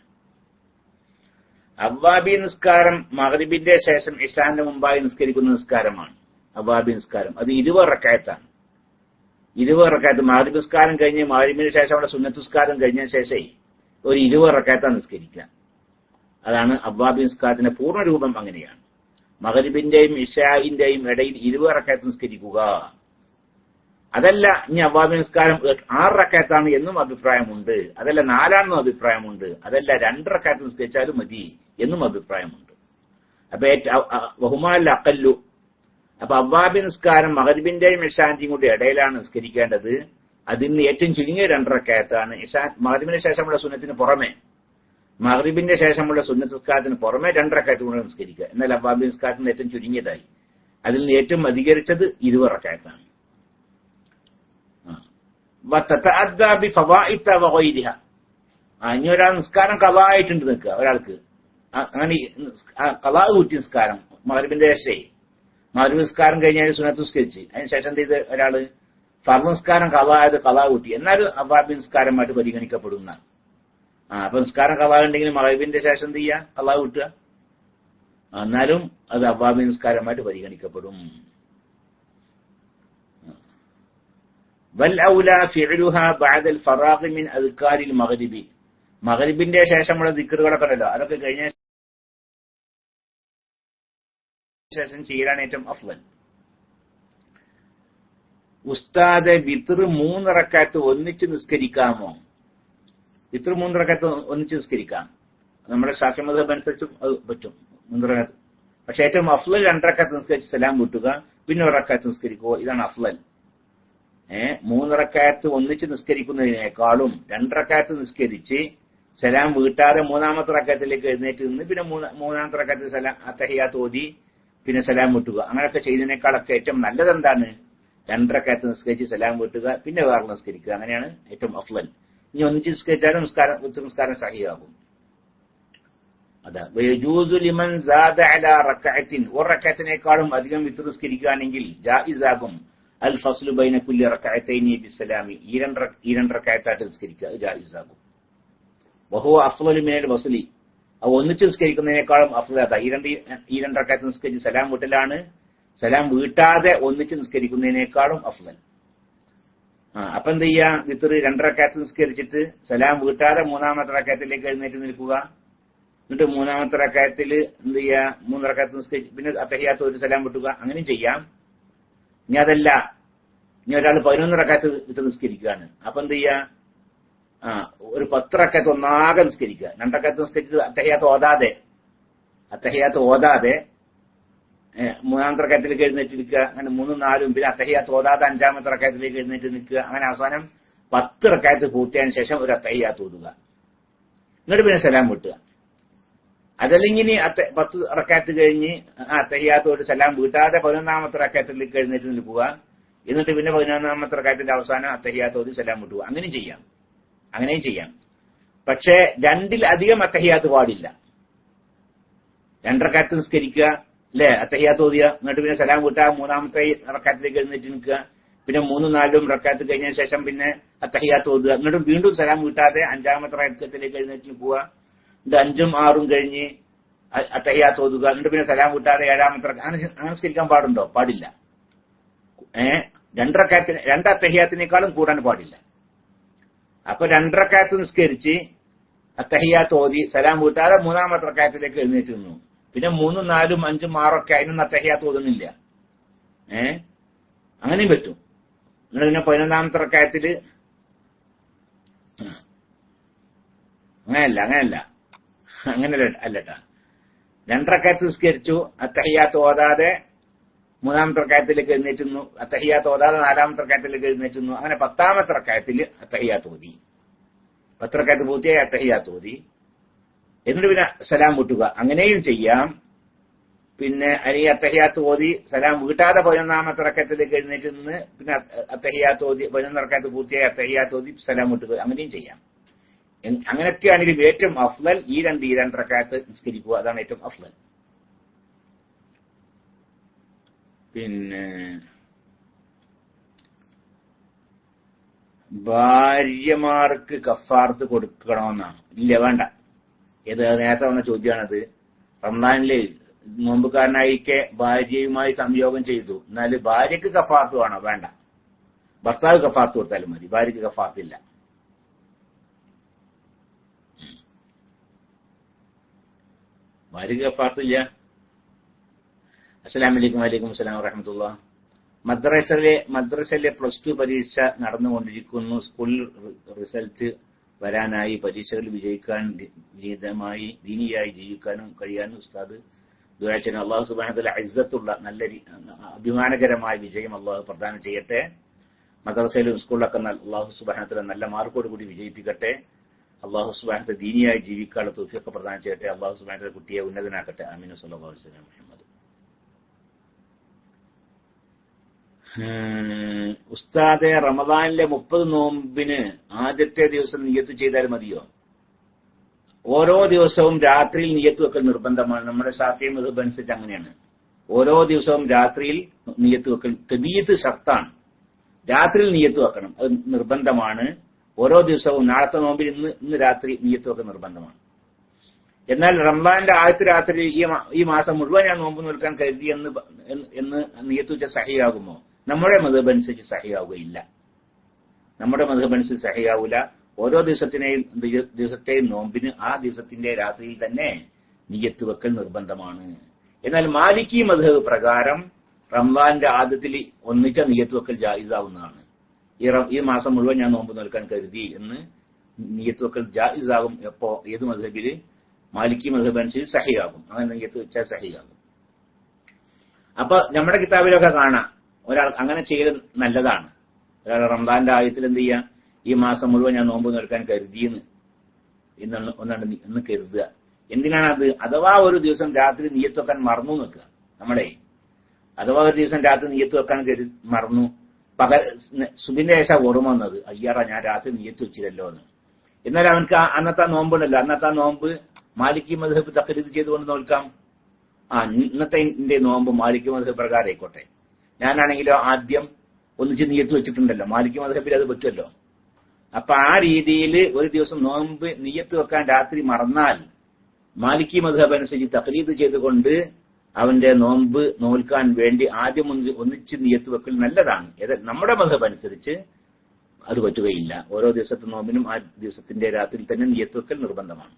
അവ്വാബി നിസ്കാരം മഗ്രിബിന്റെ ശേഷം ഇശാന്റെ മുമ്പായി നിസ്കരിക്കുന്ന നിസ്കാരമാണ്. അവ്വാബി നിസ്കാരം അത് 20 റക്അത്താണ്. 20 റക്അത്ത് മഗ്രിബ് നിസ്കാരം കഴിഞ്ഞ് മഗ്രിബിന് ശേഷം അവിടെ സുന്നത്ത് നിസ്കാരം കഴിഞ്ഞ ശേഷം ഒരു 20 റക്അത്താണ് നിസ്കരിക്കുക. അതാണ് അവ്വാബി നിസ്കാരത്തിന്റെ പൂർണ്ണ രൂപം. അങ്ങനെയാണ് മഗ്രിബിന്റെയും ഇശാഇന്റെയും ഇടയിൽ 20 റക്അത്ത് നിസ്കരിക്കുക. അതല്ല ഇനി അവ്വാബി നിസ്കാരം 6 റക്അത്താണ് എന്നും അഭിപ്രായമുണ്ട്, അതല്ല 4 അഭിപ്രായമുണ്ട്, അതല്ല 2 റക്അത്ത് നിസ്കരിച്ചാലും മതി എന്നും അഭിപ്രായമുണ്ട്. അപ്പൊ വഹുമാൽ അഖല്ലു, അപ്പൊ അവ്വാബി നിസ്കാരം മഗ്രിബിന്റെയും ഇശാന്റെയും കൂടി ഇടയിലാണ് നിസ്കരിക്കേണ്ടത്. അതിന് ഏറ്റവും ചുരുങ്ങിയ 2 റക്അത്താണ്. മഗ്രിബിന് ശേഷമുള്ള സുന്നത്തിന് പുറമെ, മഗ്രിബിന്റെ ശേഷമുള്ള സുന്നത്ത് നിസ്കാരത്തിന് പുറമെ 2 റക്അത്ത് കൂടെ നിസ്കരിക്കുക. എന്നാൽ അവ്വാബി നിസ്കാരത്തിന് ഏറ്റവും ചുരുങ്ങിയതായി, അതിൽ നിന്ന് ഏറ്റവും അധികരിച്ചത് 20 റക്അത്താണ്. ഇനി ഒരാൾ നിസ്കാരം ഖളാ ആയിട്ടുണ്ട് നിൽക്കുക, ഒരാൾക്ക് അങ്ങനെ ഖളാ കൂട്ടി നിസ്കാരം മഗ്രിബിന്റെ ശേഷം, മഗ്രിബ് നിസ്കാരം കഴിഞ്ഞാൽ സുന്നത്ത് നിസ്കരിച്ച് അതിനുശേഷം എന്ത് ചെയ്ത് ഒരാള് ഫർദ് നിസ്കാരം ഖളാ ആയത് ഖളാ കൂട്ടി, എന്നാലും അവ്വാബി നിസ്കാരമായിട്ട് പരിഗണിക്കപ്പെടുന്ന. അപ്പൊ നിസ്കാരം ഖളാ ഉണ്ടെങ്കിൽ മഗ്രിബിന്റെ ശേഷം എന്ത് ചെയ്യുക? ഖളാ കൂട്ടുക. എന്നാലും അത് അവ്വാബി നിസ്കാരമായിട്ട് പരിഗണിക്കപ്പെടും. വൽ ഔലാ ഫിഅലുഹാ ബഅദൽ ഫറാഖി മിൻ അദ്കാരിൽ മഗ്രിബി, മഗ്രിബിന്റെ ശേഷമുള്ള ദിക്റുകളൊക്കെ ഉണ്ടല്ലോ, അതൊക്കെ കഴിഞ്ഞ ശേഷം ചെയ്യലാണ് ഏറ്റവും അഫ്ളൽ. ഉസ്താദ് വിത്ർ 3 റക്അത്ത് ഒന്നിച്ച് നിസ്കരിക്കാമോ? വിത്ർ 3 റക്അത്ത് ഒന്നിച്ച് നിസ്കരിക്കാം. നമ്മുടെ ഷാഫി മദ്ഹബ് അനുസരിച്ചും അത് പറ്റും 3 റക്അത്ത്. പക്ഷെ ഏറ്റവും അഫ്ളൽ 2 റക്അത്ത് നിസ്കരിച്ച് സലാം വീട്ടുക, പിന്നെ 1 റക്അത്ത് നിസ്കരിക്കുക, ഇതാണ് അഫ്ളൽ. 3 റക്അത്ത് ഒന്നിച്ച് നിസ്കരിക്കുന്നതിനേക്കാളും 2 റക്അത്ത് നിസ്കരിച്ച് സലാം വീട്ടാതെ 3-ാമത്തെ റക്അത്തിലേക്ക് എഴുന്നേറ്റ് നിന്ന് പിന്നെ 3-ാമത്തെ റക്അത്തിൽ സലാം തഹിയ്യാത്ത് ഓതി പിന്നെ സലാം വീട്ടുക, അങ്ങനെയൊക്കെ ചെയ്യുന്നതിനേക്കാളൊക്കെ ഏറ്റവും നല്ലത് എന്താണ്? 2 റക്അത്ത് നിസ്കരിച്ച് സലാം വീട്ടുക, പിന്നെ വേറെ നിസ്കരിക്കുക. അങ്ങനെയാണ് ഏറ്റവും അഫ്ളൽ. ഇനി ഒന്നിച്ച് നിസ്കരിച്ചാലും നിസ്കാരം സഹിയാകും. അതാ വയജൂസു ലിമൻ സാദ അലാ റക്അത്തിൻ, 1 റക്അത്തിനേക്കാളും അധികം വിത്ർ നിസ്കരിക്കുകയാണെങ്കിൽ ജായിസാകും അൽ ഫസ്ലു ബൈന കുല്ലി റക്അത്തൈനി ബിസ്സലാമി, ഈ 2 റക്അത്തായിട്ട് നിസ്കരിക്കുക, അത് ജായിസാകും. വഹുവ അഫ്ളലു മിനൽ വസ്ലി, അത് ഒന്നിച്ച് നിസ്കരിക്കുന്നതിനേക്കാളും അഫ്ളൽ. ഈ 2 റക്അത്ത് നിസ്കരിച്ച് സലാം വീട്ടലാണ് സലാം വീട്ടാതെ ഒന്നിച്ച് നിസ്കരിക്കുന്നതിനേക്കാളും അഫ്ളൽ. അപ്പൊ എന്ത് ചെയ്യാ? വിത്ർ 2 റക്അത്ത് നിസ്കരിച്ചിട്ട് സലാം വീട്ടാതെ 3-ാമത്തെ റക്അത്തിലേക്ക് എഴുന്നേറ്റ് നിൽക്കുക. എന്നിട്ട് 3-ാമത്തെ റക്അത്തിൽ എന്ത് ചെയ്യാ? 3 റക്അത്ത് നിസ്കരിച്ച് പിന്നെ തഹിയ്യാത്ത് ഒരു സലാം വിട്ടുക, അങ്ങനെയും ചെയ്യാം. ഇനി അതല്ല, ഇനി ഒരാൾ 11 റക്അത്ത് വിത്ർ നിസ്കരിക്കുകയാണ്. അപ്പൊ എന്ത് ചെയ്യാ? ഒരു 10 റക്അത്ത് ഒന്നാകെ നിസ്കരിക്കുക. 2 റക്അത്ത് നിസ്കരിച്ച് അത്തഹിയ്യാത്ത് ഓതാതെ 3-ാമത്തെ റക്അത്തിലേക്ക് എഴുന്നേറ്റ് നിൽക്കുക. അങ്ങനെ 3ഉം 4ഉം പിന്നെ അത്തഹിയ്യാത്ത് ഓതാതെ 5-ാമത്തെ റക്അത്തിലേക്ക് എഴുന്നേറ്റ് നിൽക്കുക. അങ്ങനെ അവസാനം 10 റക്അത്ത് പൂർത്തിയായതിനു ശേഷം ഒരു അത്തഹിയ്യാത്ത് ഓതുക, എന്നിട്ട് പിന്നെ സലാം വിട്ടുക. അതല്ലെങ്കിൽ 10 റക്അത്ത് കഴിഞ്ഞ് അത്തഹിയ്യാത്ത് ഒരു സലാം വീട്ടാതെ 11-ാമത്തെ റക്അത്തിലേക്ക് എഴുന്നേറ്റ് നിൽക്കുക, എന്നിട്ട് പിന്നെ 11-ാമത്തെ റക്അത്തിന്റെ അവസാനം അത്തഹിയ്യാത്ത് ഓതി സലാം വിട്ടുക. അങ്ങനെയും ചെയ്യാം. പക്ഷേ 2-ൽ അധികം അത്തഹിയ്യാത്ത് പാടില്ല. 2 റക്അത്ത് നിസ്കരിക്കുക അല്ലെ, അത്തഹിയ്യാത്ത് ഓതിയ, എന്നിട്ട് പിന്നെ സലാം വിട്ടാ 3-ാമത്തെ റക്അത്തിലേക്ക് എഴുന്നേറ്റ് നിൽക്കുക, പിന്നെ 3ഉം 4ഉം റക്അത്ത് കഴിഞ്ഞതിന് ശേഷം പിന്നെ അത്തഹിയ്യാത്ത് ഓതുക, എന്നിട്ട് വീണ്ടും സലാം വിട്ടാതെ 5-ാമത്തെ റക്അത്തിലേക്ക് എഴുന്നേറ്റ് നിൽക്കുക, എന്നിട്ട് 5ഉം 6ഉം കഴിഞ്ഞ് അത്തഹിയ്യാത്ത് ഓതുക, എന്നിട്ട് പിന്നെ സലാം വിട്ടാതെ 7-ാമത്തെ അങ്ങനെ നിസ്കരിക്കാൻ പാടുണ്ടോ? പാടില്ല. 2 അത്തഹിയ്യാത്തിനേക്കാളും കൂടാൻ പാടില്ല. അപ്പൊ 2 റക്അത്ത് നിസ്കരിച്ച് അത്തഹിയ്യാത്ത് ഓതി സലാം വീട്ടാതെ 3-ാമത്തെ റക്അത്തിലേക്ക് എഴുന്നേറ്റ് നിന്നു, പിന്നെ 3ഉം 4ഉം 5ഉം 6ഉം ഒക്കെ അതിനൊന്നും അത്തഹിയ്യാത്ത് ഓതുന്നില്ല. അങ്ങനെയും പറ്റും. എന്നിട്ട് പിന്നെ 11-ാമത്തെ റക്അത്തിൽ അങ്ങനെ അല്ലട്ടാ. 2 റക്അത്ത് നിസ്കരിച്ചു, അത്തഹിയ്യാത്ത് ഓതാതെ 3-ാമത്തെ റക്അത്തിലേക്ക് എഴുന്നേറ്റുന്നു, അത്തഹിയ്യാത്ത് ഓതാതെ 4-ാമത്തെ റക്അത്തിലേക്ക് എഴുന്നേറ്റുന്നു, അങ്ങനെ 10-ാമത്തെ റക്അത്തിൽ അത്തഹിയ്യാത്ത് ഓതി, 10 റക്അത്ത് പൂർത്തിയായി അത്തഹിയ്യാത്ത് ഓതി, എന്നിട്ട് പിന്നെ സലാം വിട്ടുക. അങ്ങനെയും ചെയ്യാം. പിന്നെ അല്ലെങ്കിൽ അത്തഹിയ്യാത്ത് ഓതി സലാം വീട്ടാതെ 11-ാമത്തെ റക്അത്തിലേക്ക് എഴുന്നേറ്റ് നിന്ന് പിന്നെ അത്തഹിയ്യാത്ത് ഓതി 11 റക്അത്ത് പൂർത്തിയായി അത്തഹിയ്യാത്ത് ഓതി സലാം വിട്ടുക. അങ്ങനെയും ചെയ്യാം. അങ്ങനെയൊക്കെയാണെങ്കിലും ഏറ്റവും അഫ്ളൽ ഈ 2 റക്അത്ത് നിസ്കരിക്കുക, അതാണ് ഏറ്റവും അഫ്ളൽ. പിന്നെ ഭാര്യമാർക്ക് കഫാറത്ത് കൊടുക്കണമെന്നാണ്? ഇല്ല, വേണ്ട. ഏത് നേരത്തെ വന്ന ചോദ്യമാണത്. റമദാനില് നോമ്പുകാരനായിക്കെ ഭാര്യയുമായി സംയോഗം ചെയ്തു, എന്നാൽ ഭാര്യക്ക് കഫാറത്ത് വേണോ? വേണ്ട. ഭർത്താവ് കഫാറത്ത് കൊടുത്താലും മതി, ഭാര്യക്ക് കഫാറത്തില്ല. ഭാര്യക്ക് കഫാറത്തില്ല. അസ്സലാമു അലൈക്കും. വലൈക്കും അസ്സലാം വറഹ്മത്തുള്ളാഹി. മദ്രസയിലെ +2 പരീക്ഷ നടന്നുകൊണ്ടിരിക്കുന്നു. സ്കൂളിൽ റിസൾട്ട് വരാനായി പരീക്ഷകൾ വിജയിക്കാൻ ദീനിയായി ജീവിക്കാനും കഴിയാനും ഉസ്താദ് ദുആ ചെയ്യണം. അല്ലാഹു സുബ്ഹാനഹു വ തആല ഇസ്സത്തുള്ള നല്ല അഭിമാനകരമായ വിജയം അല്ലാഹു പ്രദാനം ചെയ്യട്ടെ. മദ്രസയിലും സ്കൂളിലൊക്കെ അല്ലാഹു സുബ്ഹാനഹു വ തആല നല്ല മാർക്കോട് കൂടി വിജയിപ്പിക്കട്ടെ. അല്ലാഹു സുബ്ഹാനഹു വ തആല ദീനിയായി ജീവിക്കാനുള്ള തൗഫീഖ് പ്രദാനം ചെയ്യട്ടെ. അല്ലാഹു സുബ്ഹാനഹു വ തആല കുട്ടിയെ ഉന്നതനാക്കട്ടെ. ആമീൻ. സല്ലല്ലാഹു അലൈഹി വസല്ലം. മുഹമ്മദ്. ഉസ്താദെ, റമദാനിലെ 30 നോമ്പിന് ആദ്യത്തെ ദിവസം നിയ്യത്ത് ചെയ്താൽ മതിയോ? ഓരോ ദിവസവും രാത്രിയിൽ നിയ്യത്ത് വെക്കൽ നിർബന്ധമാണ്. നമ്മുടെ ശാഫിഈ മദ്ഹബ് അനുസരിച്ച് അങ്ങനെയാണ്. ഓരോ ദിവസവും രാത്രിയിൽ നിയ്യത്ത് വെക്കൽ തബീയത്ത് ഷർത്താണ്. രാത്രിയിൽ നിയ്യത്ത് വെക്കണം, അത് നിർബന്ധമാണ്. ഓരോ ദിവസവും നാളത്തെ നോമ്പിൽ ഇന്ന് രാത്രി നിയ്യത്ത് വെക്കൽ നിർബന്ധമാണ്. എന്നാൽ റമദാനിന്റെ ആദ്യത്തെ രാത്രി ഈ മാസം മുഴുവൻ ഞാൻ നോമ്പ് നിൽക്കാൻ കരുതി എന്ന് നിയ്യത്ത് വെച്ചാൽ സഹിയാകുമോ? നമ്മുടെ മദ്ഹബ് അനുസരിച്ച് സഹിയാവുകയില്ല. നമ്മുടെ മദ്ഹബ് അനുസരിച്ച് സഹിയാവൂല. ഓരോ ദിവസത്തെയും നോമ്പിന് ആ ദിവസത്തിന്റെ രാത്രിയിൽ തന്നെ നിയ്യത്ത് വെക്കൽ നിർബന്ധമാണ്. എന്നാൽ മാലിക്കി മദ്ഹബ് പ്രകാരം റമദാന്റെ ആദ്യത്തിൽ ഒന്നിച്ച നിയ്യത്ത് വെക്കൽ ജായിസാവുന്നതാണ്. ഈ മാസം മുഴുവൻ ഞാൻ നോമ്പ് നിൽക്കാൻ കരുതി എന്ന് നിയ്യത്ത് വെക്കൽ ജായിസാകും. എപ്പോ? ഏത് മദ്ഹബില്? മാലിക്കി മദ്ഹബ് അനുസരിച്ച് സഹിയാകും. അങ്ങനെ നിയ്യത്ത് വെച്ചാൽ സഹിയാകും. അപ്പൊ നമ്മുടെ കിതാബിലൊക്കെ കാണാം ഒരാൾ അങ്ങനെ ചെയ്യൽ നല്ലതാണ്. ഒരാൾ റമദാന്റെ ആയത്തിൽ എന്ത് ചെയ്യാം, ഈ മാസം മുഴുവൻ ഞാൻ നോമ്പ് നിൽക്കാൻ കരുതിയെന്ന് ഇന്ന് കരുതുക. എന്തിനാണ് അത്? അഥവാ ഒരു ദിവസം രാത്രി നിയ്യത്ത് വെക്കാൻ മറന്നു നിൽക്കുക. നമ്മളെ അഥവാ ഒരു ദിവസം രാത്രി നിയ്യത്ത് വെക്കാൻ മറന്നു, സുബിന്റെ ശേഷം ഓർമ്മ വന്നത്, അയ്യാറാ ഞാൻ രാത്രി നിയ്യത്ത് വെച്ചില്ലല്ലോ എന്ന്. എന്നാൽ അവൻക്ക് അന്നത്തെ നോമ്പുണ്ടല്ലോ, അന്നത്തെ നോമ്പ് മാലിക്കി മദ്ഹബ് തഖ്ലീദ് ചെയ്തുകൊണ്ട് നോൽക്കാം. ഇന്നത്തെ എന്റെ നോമ്പ് മാലിക്കി മദ്ഹബ് പ്രകാരം ആയിക്കോട്ടെ. ഞാനാണെങ്കിലോ ആദ്യം ഒന്നിച്ച് നിയ്യത്ത് വെച്ചിട്ടുണ്ടല്ലോ, മാലിക്കി മദ്ഹബിൽ അത് പറ്റുമല്ലോ. അപ്പൊ ആ രീതിയിൽ ഒരു ദിവസം നോമ്പ് നിയ്യത്ത് വെക്കാൻ രാത്രി മറന്നാൽ മാലിക്കി മദ്ഹബ് അനുസരിച്ച് തഖ്ലീദ് ചെയ്തുകൊണ്ട് അവന്റെ നോമ്പ് നോൽക്കാൻ വേണ്ടി ആദ്യം ഒന്നിച്ച് നിയ്യത്ത് വെക്കൽ നല്ലതാണ്. നമ്മുടെ മദ്ഹബ് അനുസരിച്ച് അത് പറ്റുകയില്ല. ഓരോ ദിവസത്തെ നോമ്പിനും ആ ദിവസത്തിന്റെ രാത്രി തന്നെ നിയ്യത്ത് വെക്കൽ നിർബന്ധമാണ്.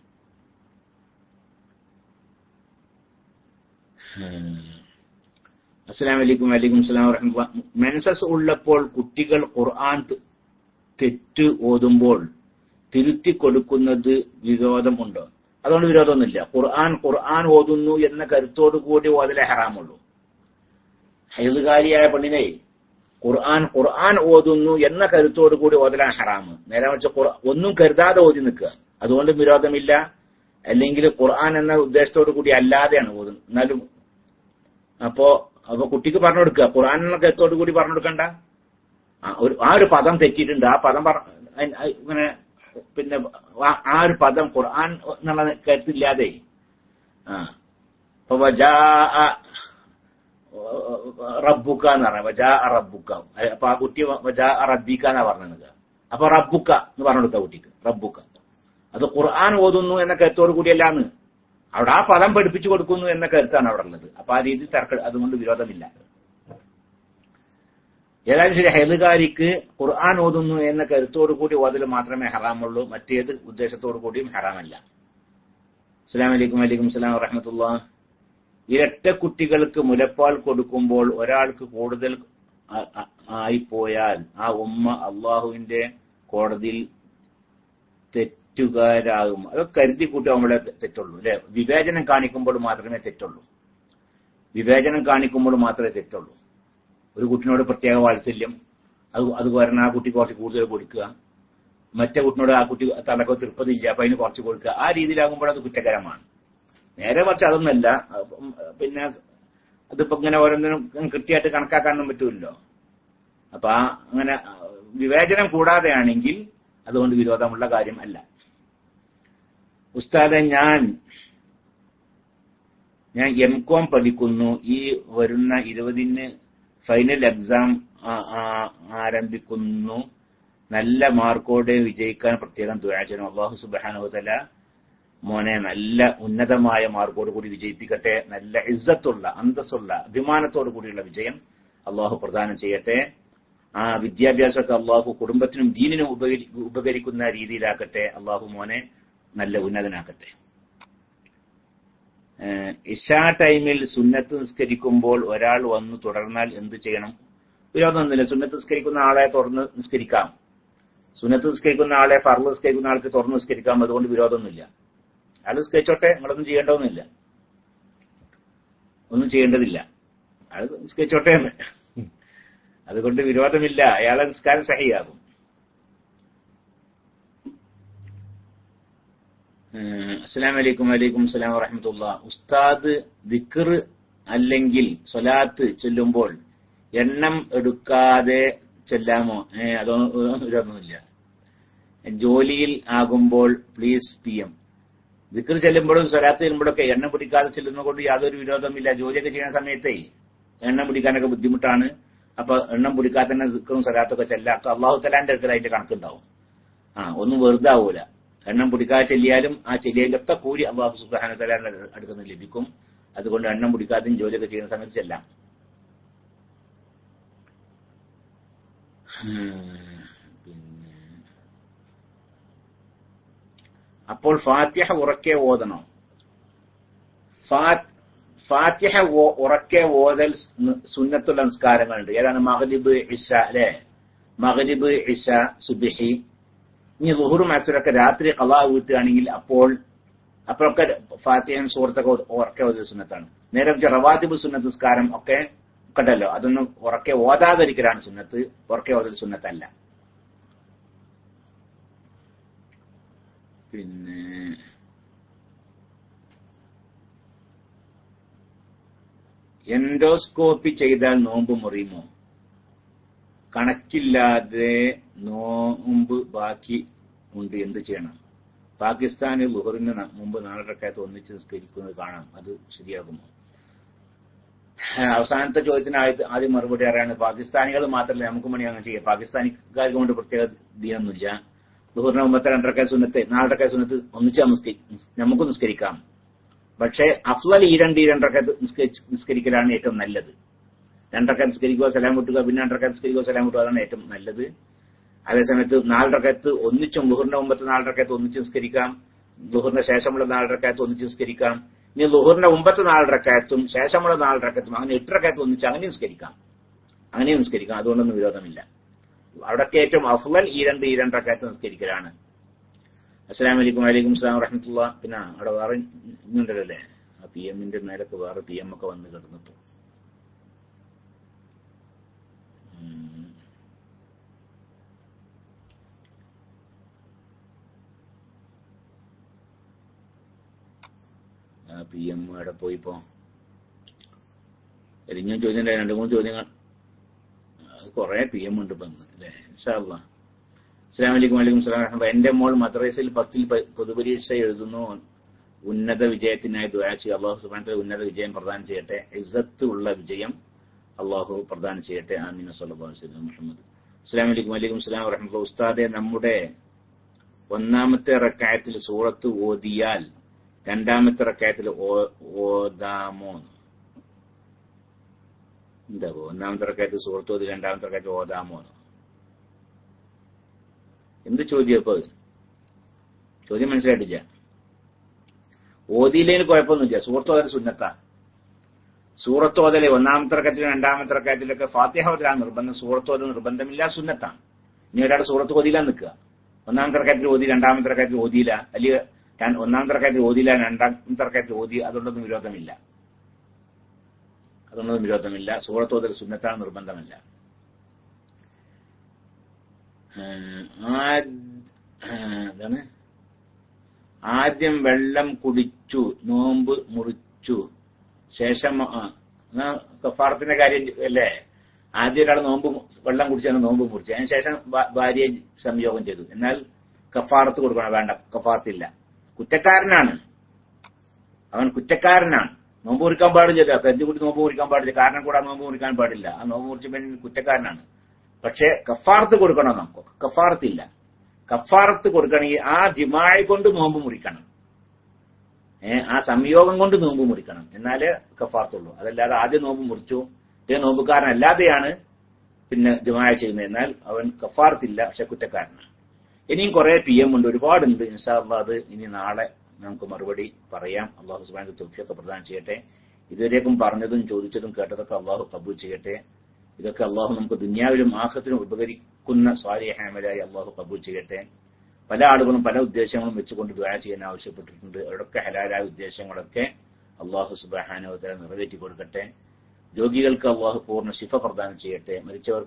അസ്സലാമു അലൈക്കും. വലൈക്കും സലാം വറഹ്മത്തുള്ളാഹി. മെൻസസ് ഉള്ളപ്പോൾ കുട്ടികൾ ഖുർആൻ തെറ്റ് ഓതുമ്പോൾ തിരുത്തി കൊടുക്കുന്നത് വിരോധമുണ്ടോ? അതുകൊണ്ട് വിരോധമൊന്നുമില്ല. ഖുർആൻ ഓതുന്നു എന്ന കരുത്തോടു കൂടി ഓതലേ ഹറാമുള്ളൂ. ഹൈദുകാരിയായ പെണ്ണിനെ ഖുർആൻ ഓതുന്നു എന്ന കരുത്തോടു കൂടി ഓതലാണ് ഹറാമ്. നേരെ വെച്ച ഒന്നും കരുതാതെ ഓതി നിൽക്കുക, അതുകൊണ്ട് വിരോധമില്ല. അല്ലെങ്കിൽ ഖുർആൻ എന്ന ഉദ്ദേശത്തോടു കൂടി അല്ലാതെയാണ് ഓതുന്നത്, എന്നാലും അപ്പൊ കുട്ടിക്ക് പറഞ്ഞു കൊടുക്കുക. ഖുർആൻ എന്ന കരുത്തോടു കൂടി പറഞ്ഞു കൊടുക്കണ്ട. ആ ഒരു പദം തെറ്റിയിട്ടുണ്ട്, ആ പദം ഇങ്ങനെ പിന്നെ ആ ഒരു പദം ഖുർആൻ എന്നുള്ള കരുത്തില്ലാതെ ഇപ്പൊ റബ്ബുക്ക എന്ന് പറഞ്ഞ വജാ റബ്ബുക്ക. അപ്പൊ ആ കുട്ടി വജാ റബ്ബിക്ക എന്നാ പറഞ്ഞത്. അപ്പൊ റബ്ബുക്ക എന്ന് പറഞ്ഞു കൊടുക്കുക കുട്ടിക്ക്, റബ്ബുക്ക. അത് ഖുർആൻ ഓതുന്നു എന്ന കരുത്തോട് കൂടിയല്ലാന്ന്, അവിടെ ആ പദം പഠിപ്പിച്ചു കൊടുക്കുന്നു എന്ന കരുത്താണ് അവിടെ ഉള്ളത്. അപ്പൊ ആ രീതിയിൽ അതുകൊണ്ട് വിരോധമില്ല. ഏതായാലും ശരി, ഹൈദുകാരിക്ക് ഖുർആൻ ഓതുന്നു എന്ന കരുത്തോടു കൂടി ഓതൽ മാത്രമേ ഹറാമുള്ളൂ, മറ്റേത് ഉദ്ദേശത്തോടു കൂടിയും ഹറാമല്ല. അസ്സലാമു അലൈക്കും. വലൈക്കും സലാം വറഹ്മത്തുള്ളാഹി. ഇരട്ട കുട്ടികൾക്ക് മുലപ്പാൽ കൊടുക്കുമ്പോൾ ഒരാൾക്ക് കൂടുതൽ ആയിപ്പോയാൽ ആ ഉമ്മ അള്ളാഹുവിന്റെ കോടതിയിൽ തെറ്റുകാരാകും. അതൊക്കെ കരുതി കൂട്ടുമ്പോഴേ തെറ്റുള്ളൂ അല്ലെ. വിവേചനം കാണിക്കുമ്പോൾ മാത്രമേ തെറ്റുള്ളൂ. ഒരു കുട്ടിനോട് പ്രത്യേക വാത്സല്യം, അത് കാരണം ആ കുട്ടി കുറച്ച് കൂടുതൽ കൊടുക്കുക, മറ്റേ കുട്ടിനോട് ആ കുട്ടി തലക്കോ തൃപ്തിയില്ല അപ്പൊ അതിന് കുറച്ച് കൊടുക്കുക, ആ രീതിയിലാകുമ്പോൾ അത് കുറ്റകരമാണ്. നേരെ മറിച്ച് അതൊന്നല്ല. പിന്നെ അതിപ്പോ ഇങ്ങനെ ഓരോന്നിനും കൃത്യമായിട്ട് കണക്കാക്കാനൊന്നും പറ്റൂല്ലോ. അപ്പൊ അങ്ങനെ വിവേചനം കൂടാതെയാണെങ്കിൽ അതുകൊണ്ട് വിരോധമുള്ള കാര്യം അല്ല. ഉസ്താദെ, ഞാൻ എംകോം പഠിക്കുന്നു. ഈ വരുന്ന 20-ന് ഫൈനൽ എക്സാം ആരംഭിക്കുന്നു. നല്ല മാർക്കോടെ വിജയിക്കാൻ പ്രത്യേകം ദുആ ചെയ്യണം. അല്ലാഹു സുബ്ഹാനഹു വ തആല മോനെ നല്ല ഉന്നതമായ മാർക്കോട് കൂടി വിജയിപ്പിക്കട്ടെ. നല്ല ഇസ്സത്തുള്ള, അന്തസ്സുള്ള, അഭിമാനത്തോടു കൂടിയുള്ള വിജയം അല്ലാഹു പ്രദാനം ചെയ്യട്ടെ. ആ വിദ്യാഭ്യാസത്തെ അല്ലാഹു കുടുംബത്തിനും ദീനിനും ഉപകരിക്കുന്ന രീതിയിലാക്കട്ടെ. അല്ലാഹു മോനെ നല്ല ഉന്നതനാക്കട്ടെ. ഇശാ ടൈമിൽ സുന്നത്ത് നിസ്കരിക്കുമ്പോൾ ഒരാൾ വന്നു തുടർന്നാൽ എന്ത് ചെയ്യണം? വിരോധമൊന്നുമില്ല. സുന്നത്ത് നിസ്കരിക്കുന്ന ആളെ തുടർന്ന് നിസ്കരിക്കാം. സുന്നത്ത് നിസ്കരിക്കുന്ന ആളെ ഫർള് നിസ്കരിക്കുന്ന ആൾക്ക് തുറന്ന് നിസ്കരിക്കാം. അതുകൊണ്ട് വിരോധമൊന്നുമില്ല. അയാൾ നിസ്കരിച്ചോട്ടെ, നിങ്ങളൊന്നും ചെയ്യേണ്ടതൊന്നുമില്ല, ഒന്നും ചെയ്യേണ്ടതില്ല. അയാൾ നിസ്കരിച്ചോട്ടെ എന്ന്, അതുകൊണ്ട് വിരോധമില്ല. അയാളെ നിസ്കാരം സഹിയാകും. അസ്സലാമു അലൈക്കും. വലൈക്കും സലാം വറഹ്മത്തുള്ളാഹി. ഉസ്താദ് ദിക്ർ അല്ലെങ്കിൽ സ്വലാത്ത് ചൊല്ലുമ്പോൾ എണ്ണം എടുക്കാതെ ചൊല്ലാമോ? അതൊന്നുമില്ല. ജോലിയിൽ ആകുമ്പോൾ പ്ലീസ് PM ദിക്ർ ചെല്ലുമ്പോഴും സ്വലാത്ത് ചെല്ലുമ്പോഴൊക്കെ എണ്ണം പിടിക്കാതെ ചെല്ലുന്നത് കൊണ്ട് യാതൊരു വിരോധമില്ല. ജോലിയൊക്കെ ചെയ്യുന്ന സമയത്തേ എണ്ണം പിടിക്കാനൊക്കെ ബുദ്ധിമുട്ടാണ്. അപ്പൊ എണ്ണം പിടിക്കാതെ തന്നെ ദിക്റും സ്വലാത്തൊക്കെ ചെല്ലാം. അല്ലാഹു തആലാന്റെ അടുക്കൽ അതിന്റെ കണക്കുണ്ടാവും. ഒന്നും വെറുതെ ആവൂല. എണ്ണം പിടിക്കാതെ ചെല്ലിയാലും ആ ചെല്ലിയതിലൊക്കെ കൂടി അല്ലാഹു സുബ്ഹാനഹു വ തആലയുടെ അടുക്കൽ നിന്ന് ലഭിക്കും. അതുകൊണ്ട് എണ്ണം പിടിക്കാതെയും ജോലിയൊക്കെ ചെയ്യുന്ന സമയത്ത് ചെല്ലാം. പിന്നെ അപ്പോൾ ഫാത്തിഹ ഉറക്കെ ഓതണോ? ഫാത്തിഹ ഉറക്കെ ഓതൽ സുന്നത്തുള്ള നിസ്കാരങ്ങളുണ്ട്. ഏതാണ്? മഗ്രിബ്, ഇശ അല്ലെ? മഗ്രിബ്, ഇശ, സുബ്ഹി. ഇനി ളുഹുറും അസ്റൊക്കെ രാത്രി ഖളാ വീട്ടുകയാണെങ്കിൽ അപ്പോൾ അപ്പോഴൊക്കെ ഫാത്തിഹയും സൂറത്തൊക്കെ ഉറക്കെ ഓതുന്ന സുന്നത്താണ്. നേരെ റവാത്തിബ് സുന്നത്ത് നിസ്കാരം ഒക്കെ ഉണ്ടല്ലോ, അതൊന്നും ഉറക്കെ ഓതാതിരിക്കലാണ് സുന്നത്ത്, ഉറക്കെ ഓതൽ സുന്നത്തല്ല. പിന്നെ എൻഡോസ്കോപ്പി ചെയ്താൽ നോമ്പ് മുറിയുമോ? കണക്കില്ലാതെ നോമ്പ് ബാക്കി ഉണ്ട്, എന്ത് ചെയ്യണം? പാകിസ്ഥാനിൽ ളുഹറിന് മുമ്പ് 4 റക്അത്ത് ഒന്നിച്ച് നിസ്കരിക്കുന്നത് കാണാം, അത് ശരിയാകുമോ? അവസാനത്തെ ചോദ്യത്തിന് ആദ്യം മറുപടി അറിയാണ്. പാകിസ്ഥാനികൾ മാത്രമല്ല, നമുക്ക് മണി അങ്ങനെ ചെയ്യാം. പാകിസ്ഥാനിക്കാർക്ക് കൊണ്ട് പ്രത്യേക ദീനൊന്നുമില്ല. ളുഹറിന് മുമ്പത്തെ 2 റക്അത്ത് സുന്നത്ത് 4 റക്അത്ത് സുന്നത്ത് ഒന്നിച്ച് നമുക്ക് നിസ്കരിക്കാം. പക്ഷേ അഫ്ളൽ ഈ 2 റക്അത്ത് നിസ്കരിക്കലാണ് ഏറ്റവും നല്ലത്. 2 റക്അത്ത് നിസ്കരിക്കുക, സലാം വിട്ടുക, പിന്നെ 2 റക്അത്ത് നിസ്കരിക്കുക, സലാം വിട്ടുക, അതാണ് ഏറ്റവും നല്ലത്. അതേസമയത്ത് 4 റക്അത്ത് ഒന്നിച്ചും ളുഹറിന്റെ മുമ്പത്തെ 4 റക്അത്ത് ഒന്നിച്ച് നിസ്കരിക്കാം, ളുഹറിന്റെ ശേഷമുള്ള 4 റക്അത്ത് ഒന്നിച്ച് നിസ്കരിക്കാം. ഇനി ളുഹറിന്റെ മുമ്പത്തെ 4 റക്അത്തും ശേഷമുള്ള 4 റക്അത്തും അങ്ങനെ 8 റക്അത്ത് ഒന്നിച്ച് അങ്ങനെ നിസ്കരിക്കാം. അതുകൊണ്ടൊന്നും വിരോധമില്ല. അവിടൊക്കെ ഏറ്റവും അഫ്ളൽ ഈ 2 റക്അത്ത് നിസ്കരിക്കലാണ്. അസ്സലാമു അലൈക്കും. വലൈക്കും സ്സലാം വറഹ്മത്തുള്ളാഹി. പിന്നെ അവിടെ വേറെ ഇന്നുണ്ടല്ലോ അല്ലേ, ആ PM-ന്റെ മേലൊക്കെ വേറെ PM ഒക്കെ വന്ന് കിടന്നിട്ട്. PM അവിടെ പോയിപ്പോ എരിഞ്ഞും ചോദ്യം 2-3 ചോദ്യങ്ങൾ, കുറെ PM ഉണ്ട് ഇപ്പൊ അല്ലേ. ഇൻഷാ അല്ലാഹ്. അസ്സലാമു അലൈക്കും. വലൈക്കും സ്സലാം. എന്റെ മോൾ മദ്രസയിൽ 10ൽ പൊതുപരീക്ഷ എഴുതുന്നു. ഉന്നത വിജയത്തിനായി ദുആ ചെയ്യുക. അല്ലാഹു സുബ്ഹാനഹു വ തആല ഉന്നത വിജയം പ്രദാനം ചെയ്യട്ടെ, ഇസ്സത്ത് ഉള്ള വിജയം അല്ലാഹു പ്രദാനം ചെയ്യട്ടെ. ആമീൻ. സല്ലല്ലാഹു അലൈഹി വസല്ലം മുഹമ്മദ്. അസ്സലാമു അലൈക്കും. വലൈക്കും സ്സലാം വറഹ്മത്തുള്ളാഹി. ഉസ്താദെ, നമ്മുടെ 1ാമത്തെ റക്അത്തിൽ സൂറത്ത് ഓതിയാൽ 2ാമത്തെ റക്അത്തിൽ ഓതാമോ? എന്താ 1ാമത്തെ റക്അത്തിൽ സൂറത്ത് ഓതി 2ാമത്തെ റക്അത്തിൽ ഓതാമോ? എന്ത് ചോദ്യം ഇപ്പൊ? ചോദ്യം മനസ്സിലായിട്ടില്ല. ഓതിയില്ലേന് കുഴപ്പമൊന്നുമില്ല. സൂറത്ത് ഓതൽ സുന്നത്താ. സൂറത്ത് ഓതല് 1ാമത്തെ റക്അത്തിലും 2ാമത്തെ റക്അത്തിലൊക്കെ ഫാത്തിഹ ഓതലാണ് നിർബന്ധം. സൂറത്ത് ഓതൽ നിർബന്ധമില്ല, സുന്നത്താണ്. ഇനി ഒരാൾ സൂറത്ത് ഓതിയില്ല നിൽക്കുക, 1ാമത്തെ റക്അത്തിൽ ഓതി 2ാമത്തെ റക്അത്തിൽ ഓതിയില്ല, അല്ലെങ്കിൽ 1ാമത്തെ റക്അത്തിൽ ഓതിയില്ല 2ാമത്തെ റക്അത്തിൽ ഓതി, അതുകൊണ്ടൊന്നും വിരോധമില്ല. സൂറത്ത് ഓതൽ സുന്നത്താണ്, നിർബന്ധമല്ല. എന്താണ്? ആദ്യം വെള്ളം കുടിച്ചു നോമ്പ് മുറിച്ചു ശേഷം കഫാറത്തിന്റെ കാര്യം അല്ലേ? ആദ്യം ഒരാൾ വെള്ളം കുടിച്ചാണ് നോമ്പ് മുറിച്ചു, അതിനുശേഷം ഭാര്യയെ സംയോഗം ചെയ്തു. എന്നാൽ കഫാറത്ത് കൊടുക്കണം? വേണ്ട, കഫാറത്തില്ല. അവൻ കുറ്റക്കാരനാണ്. നോമ്പ് മുറിക്കാൻ പാടില്ല, കരുതി കൂടി നോമ്പ് മുറിക്കാൻ പാടില്ല, കാരണം കൂടാതെ നോമ്പ് മുറിക്കാൻ പാടില്ല. ആ നോമ്പ് മുറിച്ചവൻ കുറ്റക്കാരനാണ്. പക്ഷെ കഫാറത്ത് കൊടുക്കണം. നമുക്ക് കഫാറത്തില്ല. കഫാറത്ത് കൊടുക്കണമെങ്കിൽ ആ ജിമാഅ കൊണ്ട് നോമ്പ് മുറിക്കണം, ആ സംയോഗം കൊണ്ട് നോമ്പ് മുറിക്കണം, എന്നാലേ കഫാറത്തുള്ളൂ. അതല്ലാതെ ആദ്യം നോമ്പ് മുറിച്ചു നോമ്പുകാരനല്ലാതെയാണ് പിന്നെ ജിമാഅ ചെയ്യുന്നത്, എന്നാൽ അവൻ കഫാറത്തില്ല, പക്ഷെ കുറ്റക്കാരനാണ്. ഇനിയും കുറെ PM ഉണ്ട്, ഒരുപാടുണ്ട്. ഇൻഷാ അല്ലാഹ് അത് ഇനി നാളെ നമുക്ക് മറുപടി പറയാം. അല്ലാഹു സുബ്ഹാനഹു വ തആല തൗഫീഖ് പ്രദാനം ചെയ്യട്ടെ. ഇതുവരേക്കും പറഞ്ഞതും ചോദിച്ചതും കേട്ടതൊക്കെ അല്ലാഹു ഖബൂൽ ചെയ്യട്ടെ. ഇതൊക്കെ അല്ലാഹു നമുക്ക് ദുനിയാവിലും ആഖിറത്തിലും ഉപകരിക്കുന്ന സ്വാലിഹ് അമലായി അല്ലാഹു ഖബൂൽ ചെയ്യട്ടെ. പല ആളുകളും പല ഉദ്ദേശങ്ങളും വെച്ചുകൊണ്ട് ദുആ ചെയ്യാൻ ആവശ്യപ്പെട്ടിട്ടുണ്ട്. അവരൊക്കെ ഹലാലായ ഉദ്ദേശങ്ങളൊക്കെ അല്ലാഹു സുബ്ഹാനഹു വ തആല നിറവേറ്റി കൊടുക്കട്ടെ. രോഗികൾക്ക് അല്ലാഹു പൂർണ്ണ ശിഫ പ്രദാനം ചെയ്യട്ടെ. മരിച്ചവർക്ക്